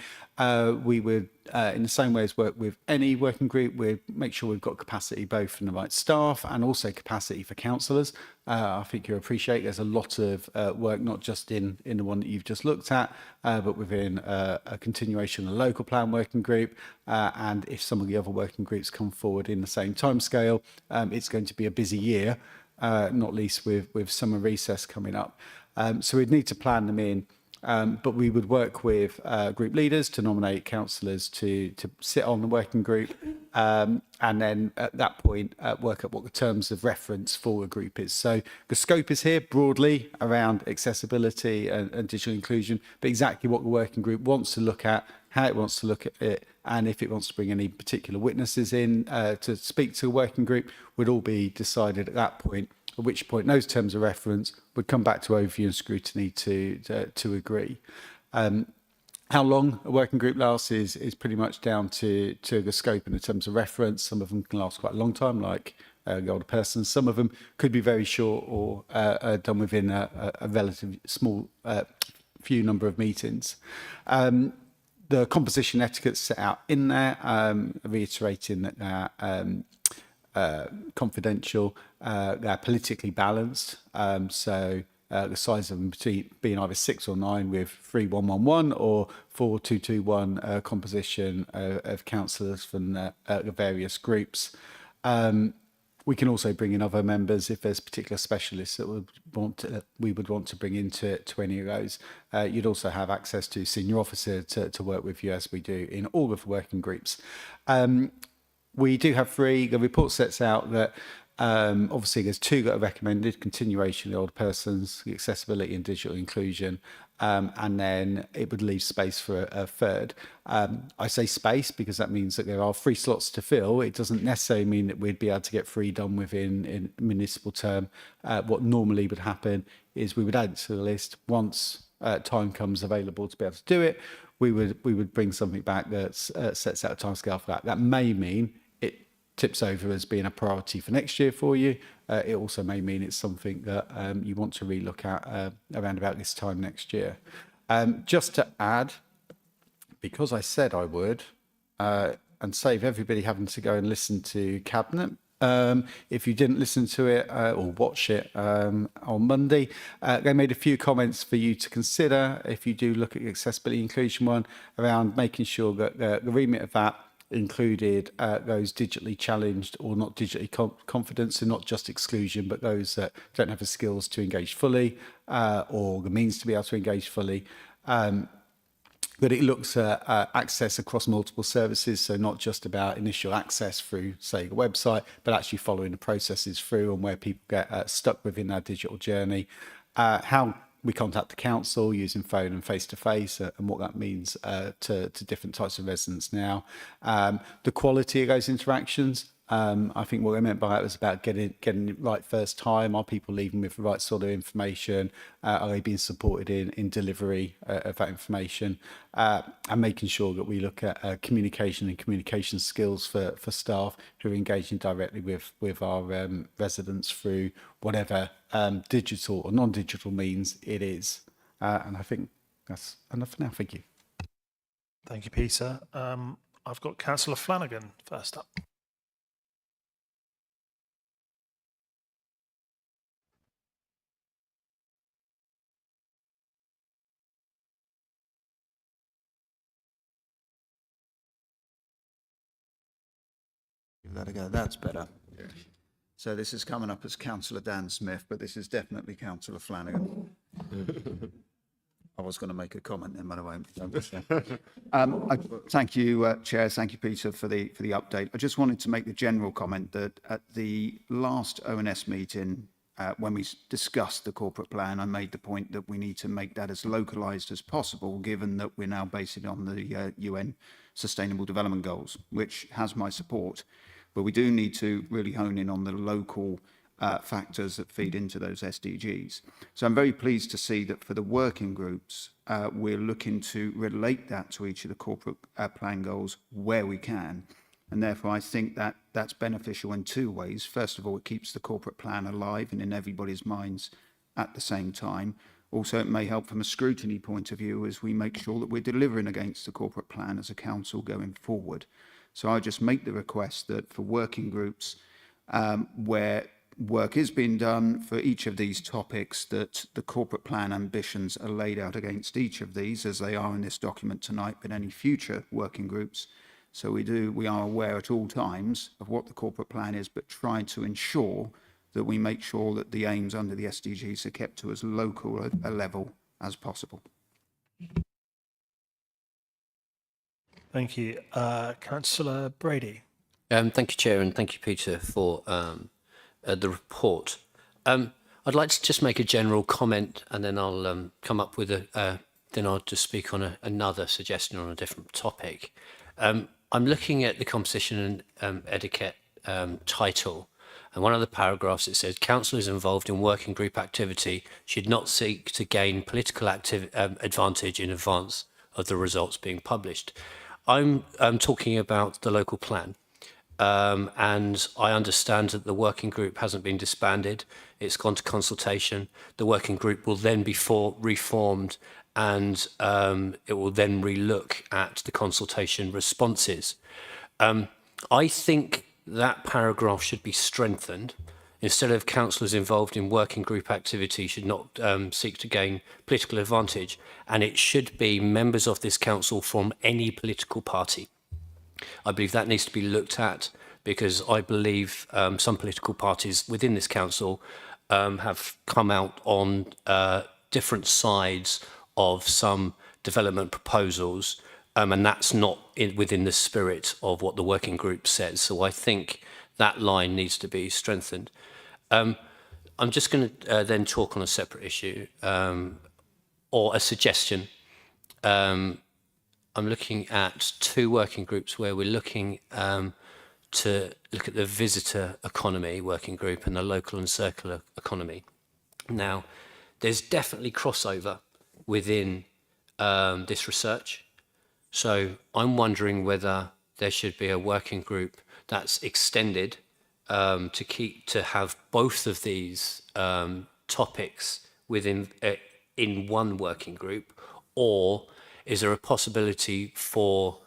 we would, in the same way as work with any working group, we'd make sure we've got capacity both from the right staff and also capacity for councillors. I think you'll appreciate there's a lot of work, not just in the one that you've just looked at, but within a continuation of the local plan working group. And if some of the other working groups come forward in the same timescale, it's going to be a busy year. Not least with summer recess coming up. So we'd need to plan them in But we would work with group leaders to nominate councillors to sit on the working group, and then at that point work out what the terms of reference for a group is. So the scope is here broadly around accessibility and digital inclusion, but exactly what the working group wants to look at, how it wants to look at it, and if it wants to bring any particular witnesses in to speak to a working group would all be decided at that point, at which point those terms of reference would come back to overview and scrutiny to agree. How long a working group lasts is pretty much down to the scope and the terms of reference. Some of them can last quite a long time, like the older persons. Some of them could be very short or done within a relatively small few number of meetings. The composition etiquette set out in there, reiterating that they're confidential, they're politically balanced. So the size of them being either 6 or 9 with 3-1-1-1 or 4-2-2-1 composition of councillors from the various groups. We can also bring in other members if there's particular specialists that we would want to bring into any of those. You'd also have access to senior officer to work with you, as we do in all of the working groups. We do have 3. The report sets out that obviously there's 2 that are recommended: continuation of the older persons, the accessibility and digital inclusion, and then it would leave space for a 3rd. I say space because that means that there are 3 slots to fill. It doesn't necessarily mean that we'd be able to get 3 done within a municipal term. What normally would happen is we would add it to the list. Once time comes available to be able to do it, we would bring something back that sets out a timescale for that. That may mean it tips over as being a priority for next year for you. It also may mean it's something that you want to relook at around about this time next year. Just to add, because I said I would, and save everybody having to go and listen to Cabinet, if you didn't listen to it or watch it on Monday, they made a few comments for you to consider if you do look at the accessibility inclusion one, around making sure that the remit of that included those digitally challenged or not digitally confident, so not just exclusion, but those that don't have the skills to engage fully or the means to be able to engage fully. But it looks at access across multiple services, so not just about initial access through, say, the website, but actually following the processes through and where people get stuck within their digital journey. How we contact the council using phone and face-to-face, and what that means to different types of residents now. The quality of those interactions. I think what I meant by that was about getting it right first time. Are people leaving with the right sort of information? Are they being supported in delivery of that information? And making sure that we look at communication and communication skills for staff who are engaging directly with our residents through whatever digital or non-digital means it is. And I think that's enough for now. Thank you. Thank you, Peter. I've got Councillor Flanagan first up. There we go, that's better. So this is coming up as Councillor Dan Smith, but this is definitely Councillor Flanagan. I was going to make a comment then, but I won't. Thank you, Chair. Thank you, Peter, for the update. I just wanted to make the general comment that at the last ONS meeting, when we discussed the corporate plan, I made the point that we need to make that as localised as possible, given that we're now based it on the UN Sustainable Development Goals, which has my support. But we do need to really hone in on the local factors that feed into those SDGs. So I'm very pleased to see that for the working groups, we're looking to relate that to each of the corporate plan goals where we can. And therefore, I think that that's beneficial in 2 ways. First of all, it keeps the corporate plan alive and in everybody's minds at the same time. Also, it may help from a scrutiny point of view as we make sure that we're delivering against the corporate plan as a council going forward. So I just make the request that for working groups where work is being done for each of these topics, that the corporate plan ambitions are laid out against each of these, as they are in this document tonight, but any future working groups. So we are aware at all times of what the corporate plan is, but try to ensure that we make sure that the aims under the SDGs are kept to as local a level as possible. Thank you. Councillor Brady. Thank you, Chair, and thank you, Peter, for the report. I'd like to just make a general comment, and then I'll come up with then I'll just speak on another suggestion on a different topic. I'm looking at the composition and etiquette title, and one of the paragraphs, it says, councillors involved in working group activity should not seek to gain political advantage in advance of the results being published. I'm talking about the local plan. And I understand that the working group hasn't been disbanded. It's gone to consultation. The working group will then be reformed, and it will then relook at the consultation responses. I think that paragraph should be strengthened. Instead of councillors involved in working group activity should not seek to gain political advantage, and it should be members of this council from any political party. I believe that needs to be looked at, because I believe some political parties within this council have come out on different sides of some development proposals, and that's not within the spirit of what the working group says. So I think that line needs to be strengthened. I'm just going to then talk on a separate issue or a suggestion. I'm looking at two working groups where we're looking to look at the visitor economy working group and the local and circular economy. Now, there's definitely crossover within this research. So I'm wondering whether there should be a working group that's extended to have both of these topics within in one working group, or is there a possibility for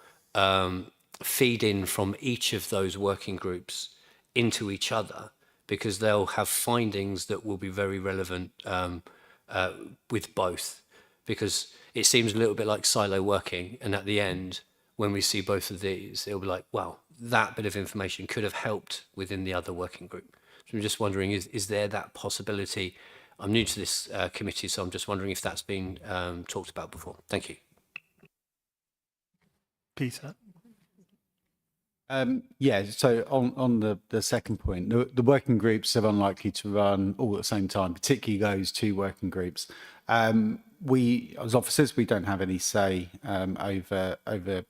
feed in from each of those working groups into each other, because they'll have findings that will be very relevant with both, because it seems a little bit like silo working, and at the end, when we see both of these, it'll be like, wow, that bit of information could have helped within the other working group. So I'm just wondering, is there that possibility? I'm new to this committee, so I'm just wondering if that's been talked about before. Thank you. Peter. Yeah, so on the second point, the working groups are unlikely to run all at the same time, particularly those two working groups. We, as officers, we don't have any say over the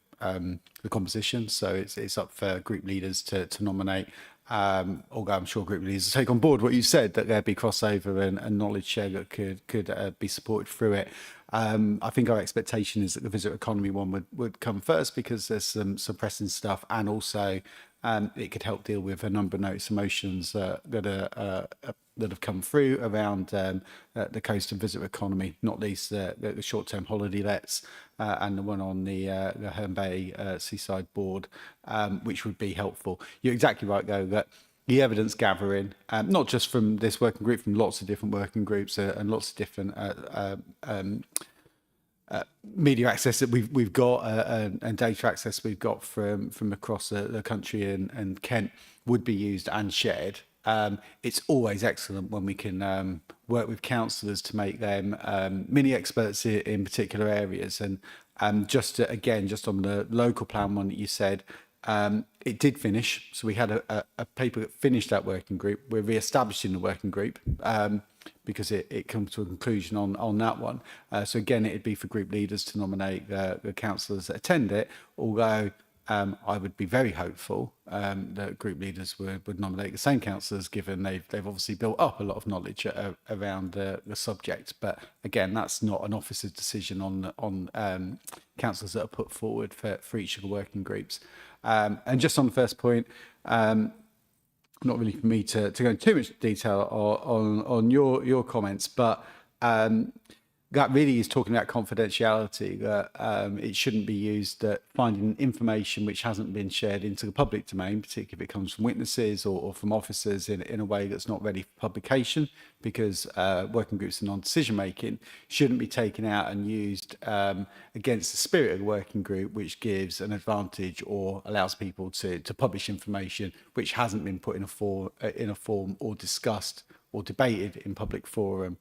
composition, so it's up for group leaders to nominate. Although I'm sure group leaders will take on board what you said, that there'd be crossover and knowledge share that could be supported through it. I think our expectation is that the visitor economy one would come first, because there's some pressing stuff, and also it could help deal with a number of notice motions that have come through around the coast and visitor economy, not least the short-term holiday lets and the one on the Herne Bay Seaside Board, which would be helpful. You're exactly right, though, that the evidence gathering, not just from this working group, from lots of different working groups and lots of different media access that we've got and data access we've got from across the country and Kent would be used and shared. It's always excellent when we can work with councillors to make them mini experts in particular areas. And just on the local plan one that you said, it did finish. So we had a paper that finished that working group. We're re-establishing the working group because it comes to a conclusion on that one. So again, it'd be for group leaders to nominate the councillors that attend it, although I would be very hopeful that group leaders would nominate the same councillors, given they've obviously built up a lot of knowledge around the subject. But again, that's not an officer's decision on councillors that are put forward for each of the working groups. And just on the first point, not really for me to go into too much detail on your comments, but that really is talking about confidentiality, that it shouldn't be used, that finding information which hasn't been shared into the public domain, particularly if it comes from witnesses or from officers in a way that's not ready for publication, because working groups and non-decision making shouldn't be taken out and used against the spirit of the working group, which gives an advantage or allows people to publish information which hasn't been put in a form or discussed or debated in public forum.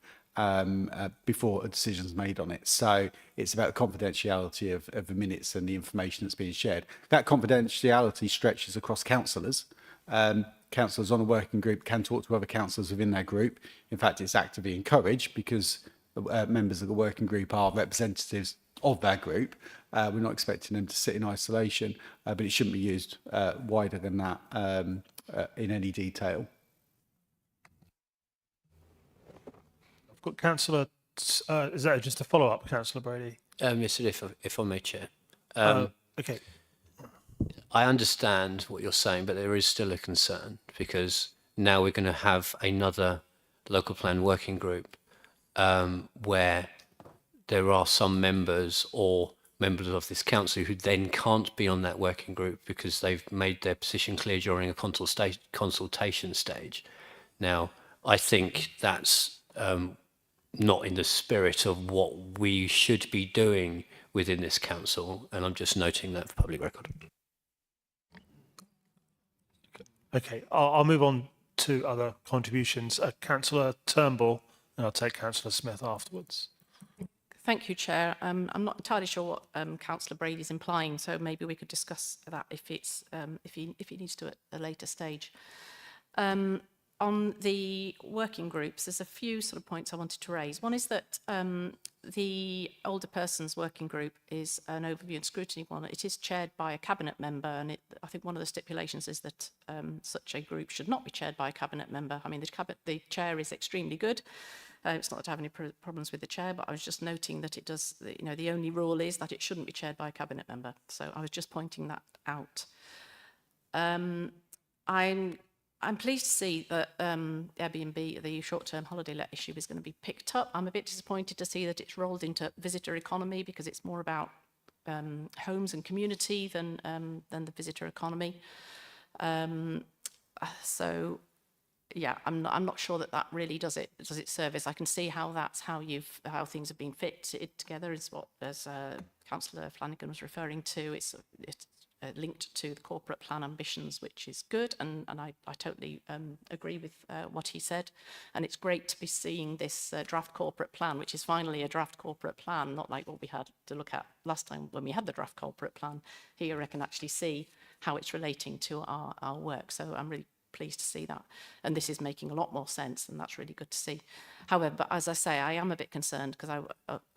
before a decision's made on it. So it's about the confidentiality of the minutes and the information that's being shared. That confidentiality stretches across councillors. Councillors on a working group can talk to other councillors within their group. In fact, it's actively encouraged because members of the working group are representatives of that group. We're not expecting them to sit in isolation, but it shouldn't be used wider than that in any detail. I've got Councillor, is that just a follow-up, Councillor Brady? Yes, if I may, Chair. Okay. I understand what you're saying, but there is still a concern because now we're going to have another local plan working group where there are some members or members of this council who then can't be on that working group because they've made their position clear during a consultation stage. Now, I think that's not in the spirit of what we should be doing within this council, and I'm just noting that for public record. Okay, I'll move on to other contributions. Councillor Turnbull, and I'll take Councillor Smith afterwards. Thank you, Chair. I'm not entirely sure what Councillor Brady's implying, so maybe we could discuss that if it's if he needs to at a later stage. On the working groups, there's a few sort of points I wanted to raise. One is that the older persons working group is an overview and scrutiny one. It is chaired by a cabinet member, and I think one of the stipulations is that such a group should not be chaired by a cabinet member. I mean, the chair is extremely good. It's not that I have any problems with the chair, but I was just noting that it does, you know, the only rule is that it shouldn't be chaired by a cabinet member. So I was just pointing that out. I'm pleased to see that Airbnb, the short-term holiday let issue, is going to be picked up. I'm a bit disappointed to see that it's rolled into visitor economy because it's more about homes and community than the visitor economy. So, yeah, I'm not sure that really does it service. I can see how that's how things have been fitted together. Is what, as Councillor Flanagan was referring to. It's linked to the corporate plan ambitions, which is good, and I totally agree with what he said. And it's great to be seeing this draft corporate plan, which is finally a draft corporate plan, not like what we had to look at last time when we had the draft corporate plan. Here I can actually see how it's relating to our work. So I'm really pleased to see that, and this is making a lot more sense, and that's really good to see. However, as I say, I am a bit concerned because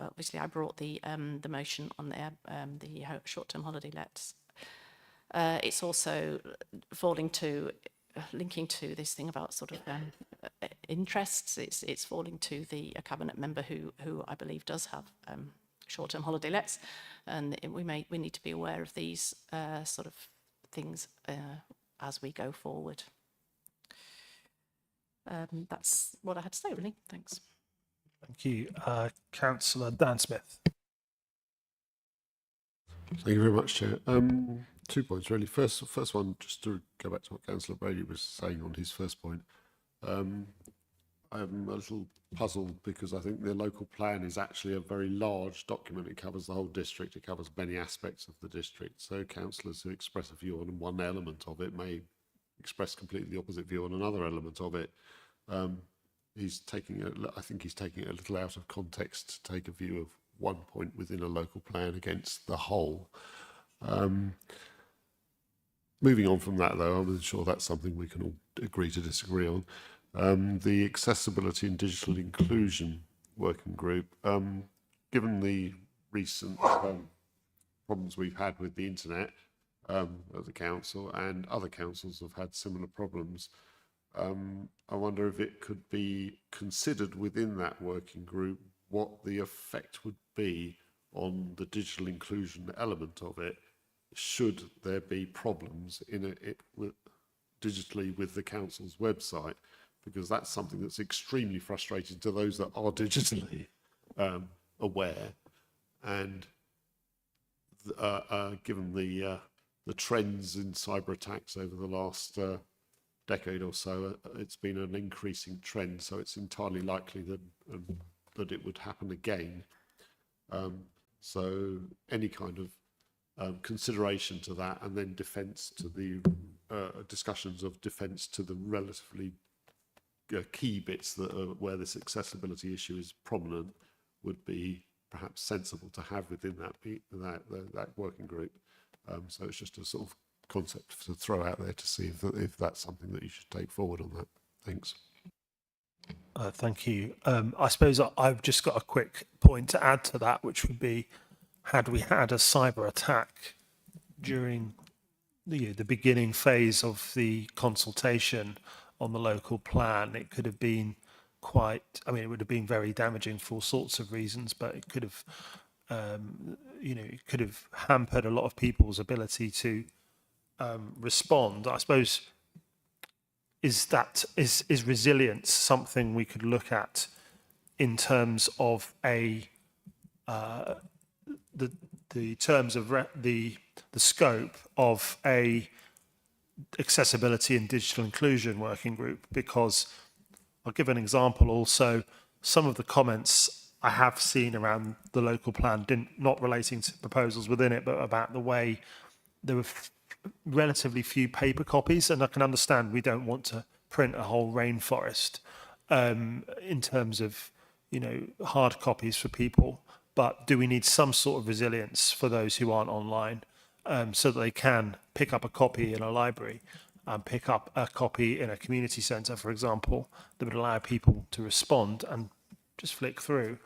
obviously I brought the motion on the short-term holiday lets. It's also linking to this thing about sort of interests. It's falling to the cabinet member who I believe does have short-term holiday lets, and we need to be aware of these sort of things as we go forward. That's what I had to say, really. Thanks. Thank you. Councillor Dan Smith. Thank you very much, Chair. 2 points, really. First one, just to go back to what Councillor Brady was saying on his first point. I'm a little puzzled because I think the local plan is actually a very large document. It covers the whole district. It covers many aspects of the district. So councillors who express a view on one element of it may express completely the opposite view on another element of it. I think he's taking it a little out of context to take a view of one point within a local plan against the whole. Moving on from that, though, I'm sure that's something we can all agree to disagree on. The Accessibility and Digital Inclusion Working Group, given the recent problems we've had with the internet at the council, and other councils have had similar problems, I wonder if it could be considered within that working group what the effect would be on the digital inclusion element of it, should there be problems in digitally with the council's website, because that's something that's extremely frustrating to those that are digitally aware, and given the trends in cyber attacks over the last decade or so, it's been an increasing trend, so it's entirely likely that it would happen again. So any kind of consideration to that, and then defence to the discussions of defence to the relatively key bits that are where this accessibility issue is prominent would be perhaps sensible to have within that working group. So it's just a sort of concept to throw out there to see if that's something that you should take forward on that. Thanks. Thank you. I suppose I've just got a quick point to add to that, which would be, had we had a cyber attack during the beginning phase of the consultation on the local plan, it could have been it would have been very damaging for all sorts of reasons, but it could have, it could have hampered a lot of people's ability to respond. I suppose, is resilience something we could look at in terms of the terms of the scope of a accessibility and digital inclusion working group? Because I'll give an example also. Some of the comments I have seen around the local plan, not relating to proposals within it, but about the way there were relatively few paper copies, and I can understand we don't want to print a whole rainforest in terms of hard copies for people, but do we need some sort of resilience for those who aren't online, so that they can pick up a copy in a library and pick up a copy in a community centre, for example, that would allow people to respond and just flick through?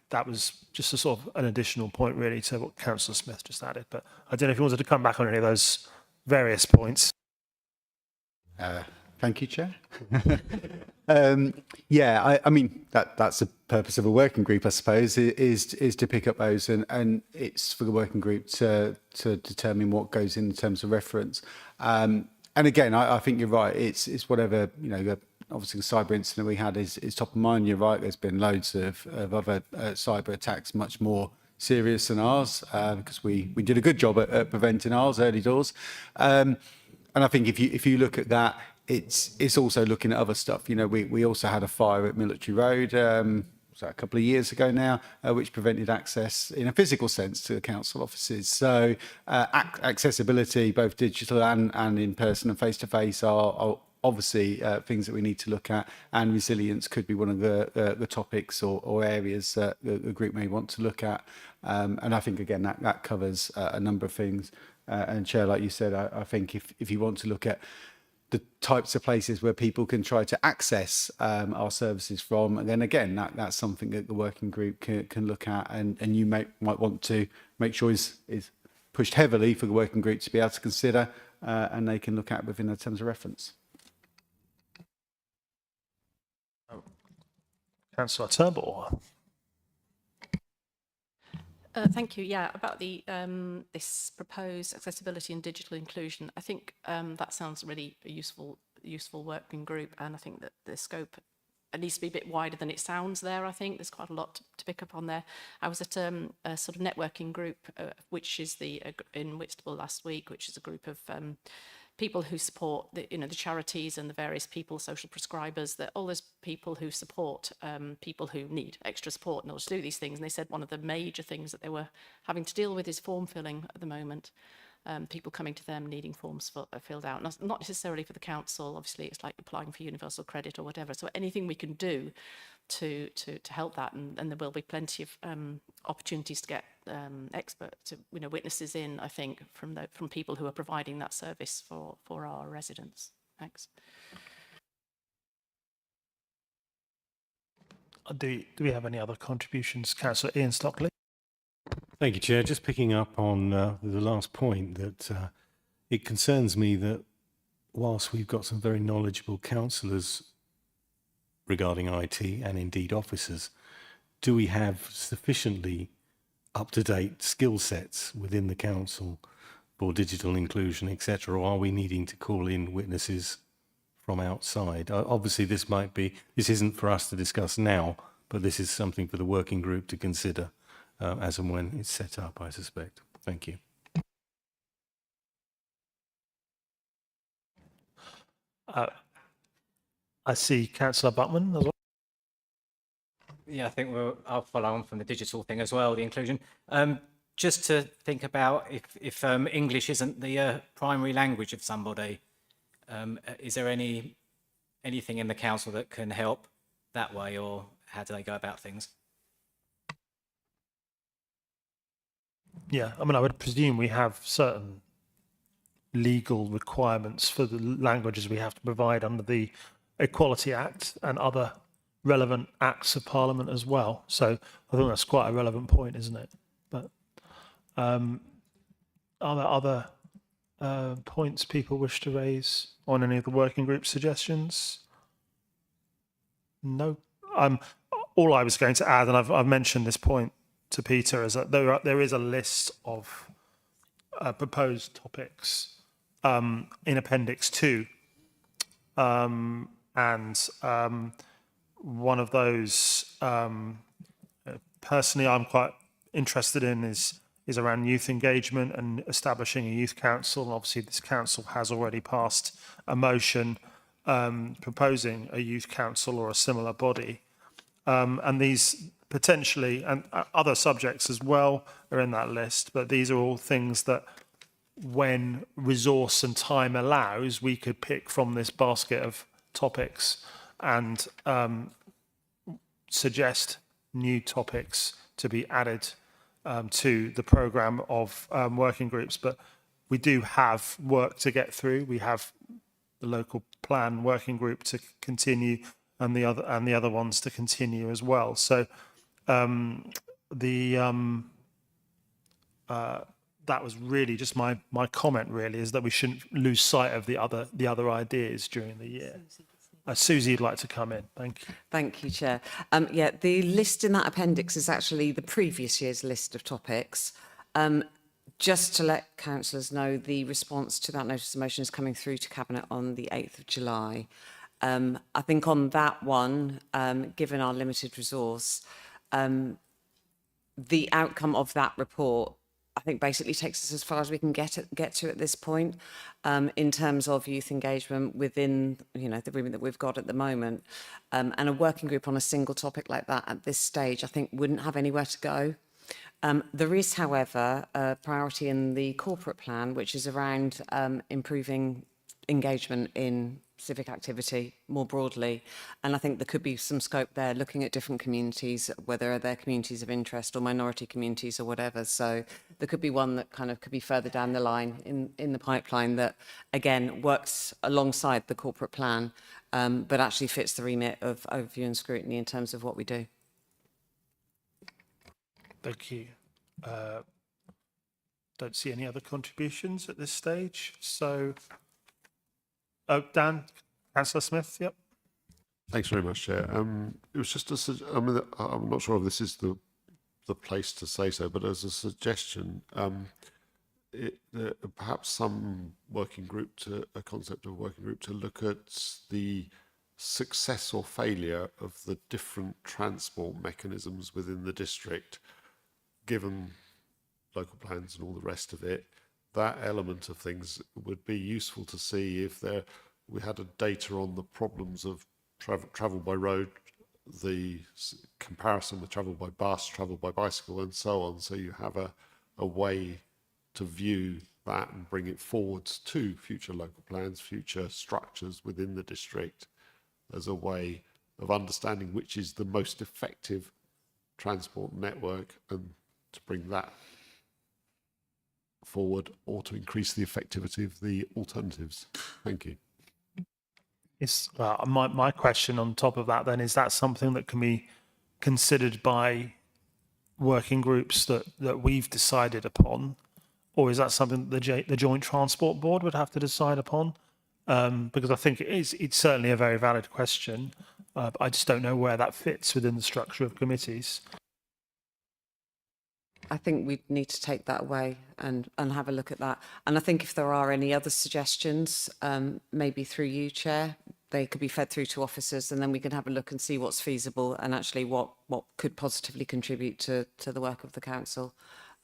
That was just a sort of an additional point really to what Councillor Smith just added, but I don't know if you wanted to come back on any of those various points. Thank you, Chair. I mean, that's the purpose of a working group, I suppose, is to pick up those, and it's for the working group to determine what goes in terms of reference. And again, I think you're right. It's whatever, obviously the cyber incident we had is top of mind. You're right. There's been loads of other cyber attacks, much more serious than ours, because we did a good job at preventing ours early doors. And I think if you look at that, it's also looking at other stuff. We also had a fire at Military Road, so a couple of years ago now, which prevented access in a physical sense to the council offices. So accessibility, both digital and in person and face to face, are obviously things that we need to look at, and resilience could be one of the topics or areas that the group may want to look at. And I think again that covers a number of things. And Chair, like you said, I think if you want to look at the types of places where people can try to access our services from, and then again that's something that the working group can look at, and you might want to make sure is pushed heavily for the working group to be able to consider, and they can look at within their terms of reference. Councillor Turnbull. Thank you. Yeah, about the this proposed accessibility and digital inclusion, I think that sounds really a useful working group, and I think that the scope needs to be a bit wider than it sounds there. I think there's quite a lot to pick up on there. I was at a sort of networking group, which is in Whitstable last week, which is a group of people who support the charities and the various people, social prescribers, that all those people who support people who need extra support in order to do these things. And they said one of the major things that they were having to deal with is form filling at the moment. People coming to them needing forms filled out, not necessarily for the council. Obviously, it's like applying for universal credit or whatever. So anything we can do to help that, and there will be plenty of opportunities to get experts, witnesses in, I think, from people who are providing that service for our residents. Thanks. Do we have any other contributions? Councillor Ian Stockley. Thank you, Chair. Just picking up on the last point, that it concerns me that whilst we've got some very knowledgeable councillors regarding IT and indeed officers, do we have sufficiently up-to-date skill sets within the council for digital inclusion, etc., or are we needing to call in witnesses from outside? Obviously, this isn't for us to discuss now, but this is something for the working group to consider as and when it's set up, I suspect. Thank you. I see Councillor Buttman as well. Yeah, I think I'll follow on from the digital thing as well, the inclusion. Just to think about if English isn't the primary language of somebody, Is there anything in the council that can help that way, or how do they go about things? Yeah, I mean, I would presume we have certain legal requirements for the languages we have to provide under the Equality Act and other relevant acts of Parliament as well. So I think that's quite a relevant point, isn't it? But are there other points people wish to raise on any of the working group suggestions? No. All I was going to add, and I've mentioned this point to Peter, is that there is a list of proposed topics in Appendix 2. And one of those, personally, I'm quite interested in is around youth engagement and establishing a youth council. And obviously, this council has already passed a motion proposing a youth council or a similar body. And these potentially, and other subjects as well are in that list, but these are all things that when resource and time allows, we could pick from this basket of topics and suggest new topics to be added to the programme of working groups. But we do have work to get through. We have the local plan working group to continue, and the other ones to continue as well. So that was really just my comment. Really, is that we shouldn't lose sight of the other ideas during the year. Susie, you'd like to come in. Thank you. Thank you, Chair. Yeah, the list in that appendix is actually the previous year's list of topics. Just to let councillors know, the response to that notice of motion is coming through to Cabinet on the 8th of July. I think on that one, given our limited resource, the outcome of that report, I think, basically takes us as far as we can get to at this point, in terms of youth engagement within, the remit that we've got at the moment. And a working group on a single topic like that at this stage, I think, wouldn't have anywhere to go. There is, however, a priority in the corporate plan, which is around improving engagement in civic activity more broadly. And I think there could be some scope there, looking at different communities, whether they're communities of interest or minority communities or whatever. So there could be one that kind of could be further down the line in the pipeline that, again, works alongside the corporate plan, but actually fits the remit of overview and scrutiny in terms of what we do. Thank you. Don't see any other contributions at this stage. So, Dan, Councillor Smith, yep. Thanks very much, Chair. It was just I'm not sure if this is the place to say so, but as a suggestion, perhaps some working group a concept of working group to look at the success or failure of the different transport mechanisms within the district, given local plans and all the rest of it. That element of things would be useful to see if we had a data on the problems of travel by road, the comparison with travel by bus, travel by bicycle, and so on. So you have a way to view that and bring it forwards to future local plans, future structures within the district, as a way of understanding which is the most effective transport network, and to bring that forward, or to increase the effectivity of the alternatives. Thank you. Yes, my question on top of that then, is that something that can be considered by working groups that we've decided upon, or is that something that the Joint Transport Board would have to decide upon? Because I think it's certainly a very valid question, but I just don't know where that fits within the structure of committees. I think we need to take that away and have a look at that. And I think if there are any other suggestions, maybe through you, Chair, they could be fed through to officers, and then we can have a look and see what's feasible and actually what could positively contribute to the work of the council.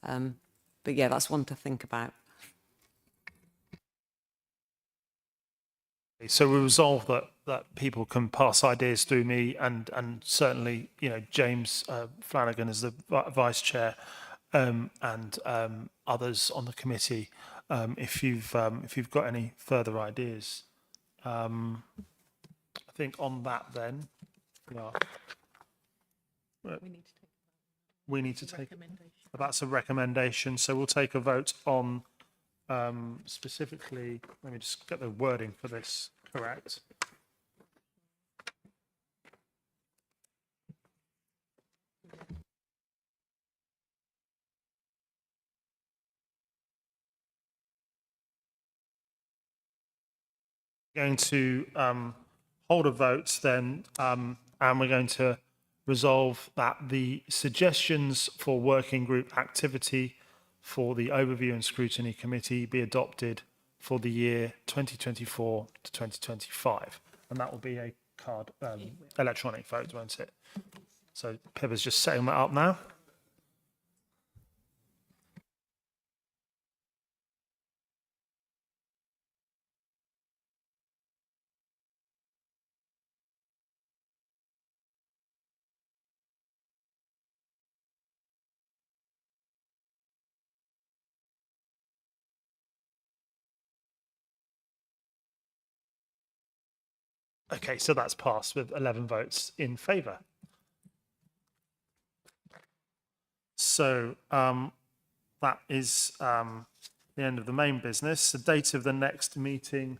But yeah, that's one to think about. So we resolve that people can pass ideas through me, and certainly, James Flanagan as the vice chair, and others on the committee, if you've got any further ideas. I think on that then, yeah. We need to take, that's a recommendation, so we'll take a vote on specifically, let me just get the wording for this correct. Going to hold a vote then, and we're going to resolve that the suggestions for working group activity for the Overview and Scrutiny Committee be adopted for the year 2024 to 2025. And that will be a card, electronic vote, won't it? So Pippa's just setting that up now. Okay, so that's passed with 11 votes in favour. So that is the end of the main business. The date of the next meeting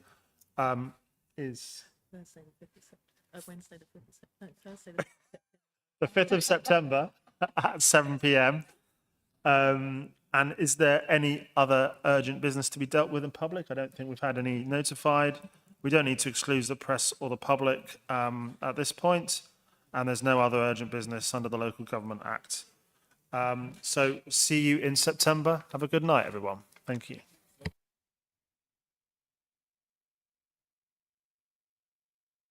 is Thursday the 5th of September. Wednesday the 5th of September. No, Thursday the 5th of September. the 5th of September at 7 p.m. And is there any other urgent business to be dealt with in public? I don't think we've had any notified. We don't need to exclude the press or the public at this point, and there's no other urgent business under the Local Government Act. So see you in September. Have a good night, everyone. Thank you.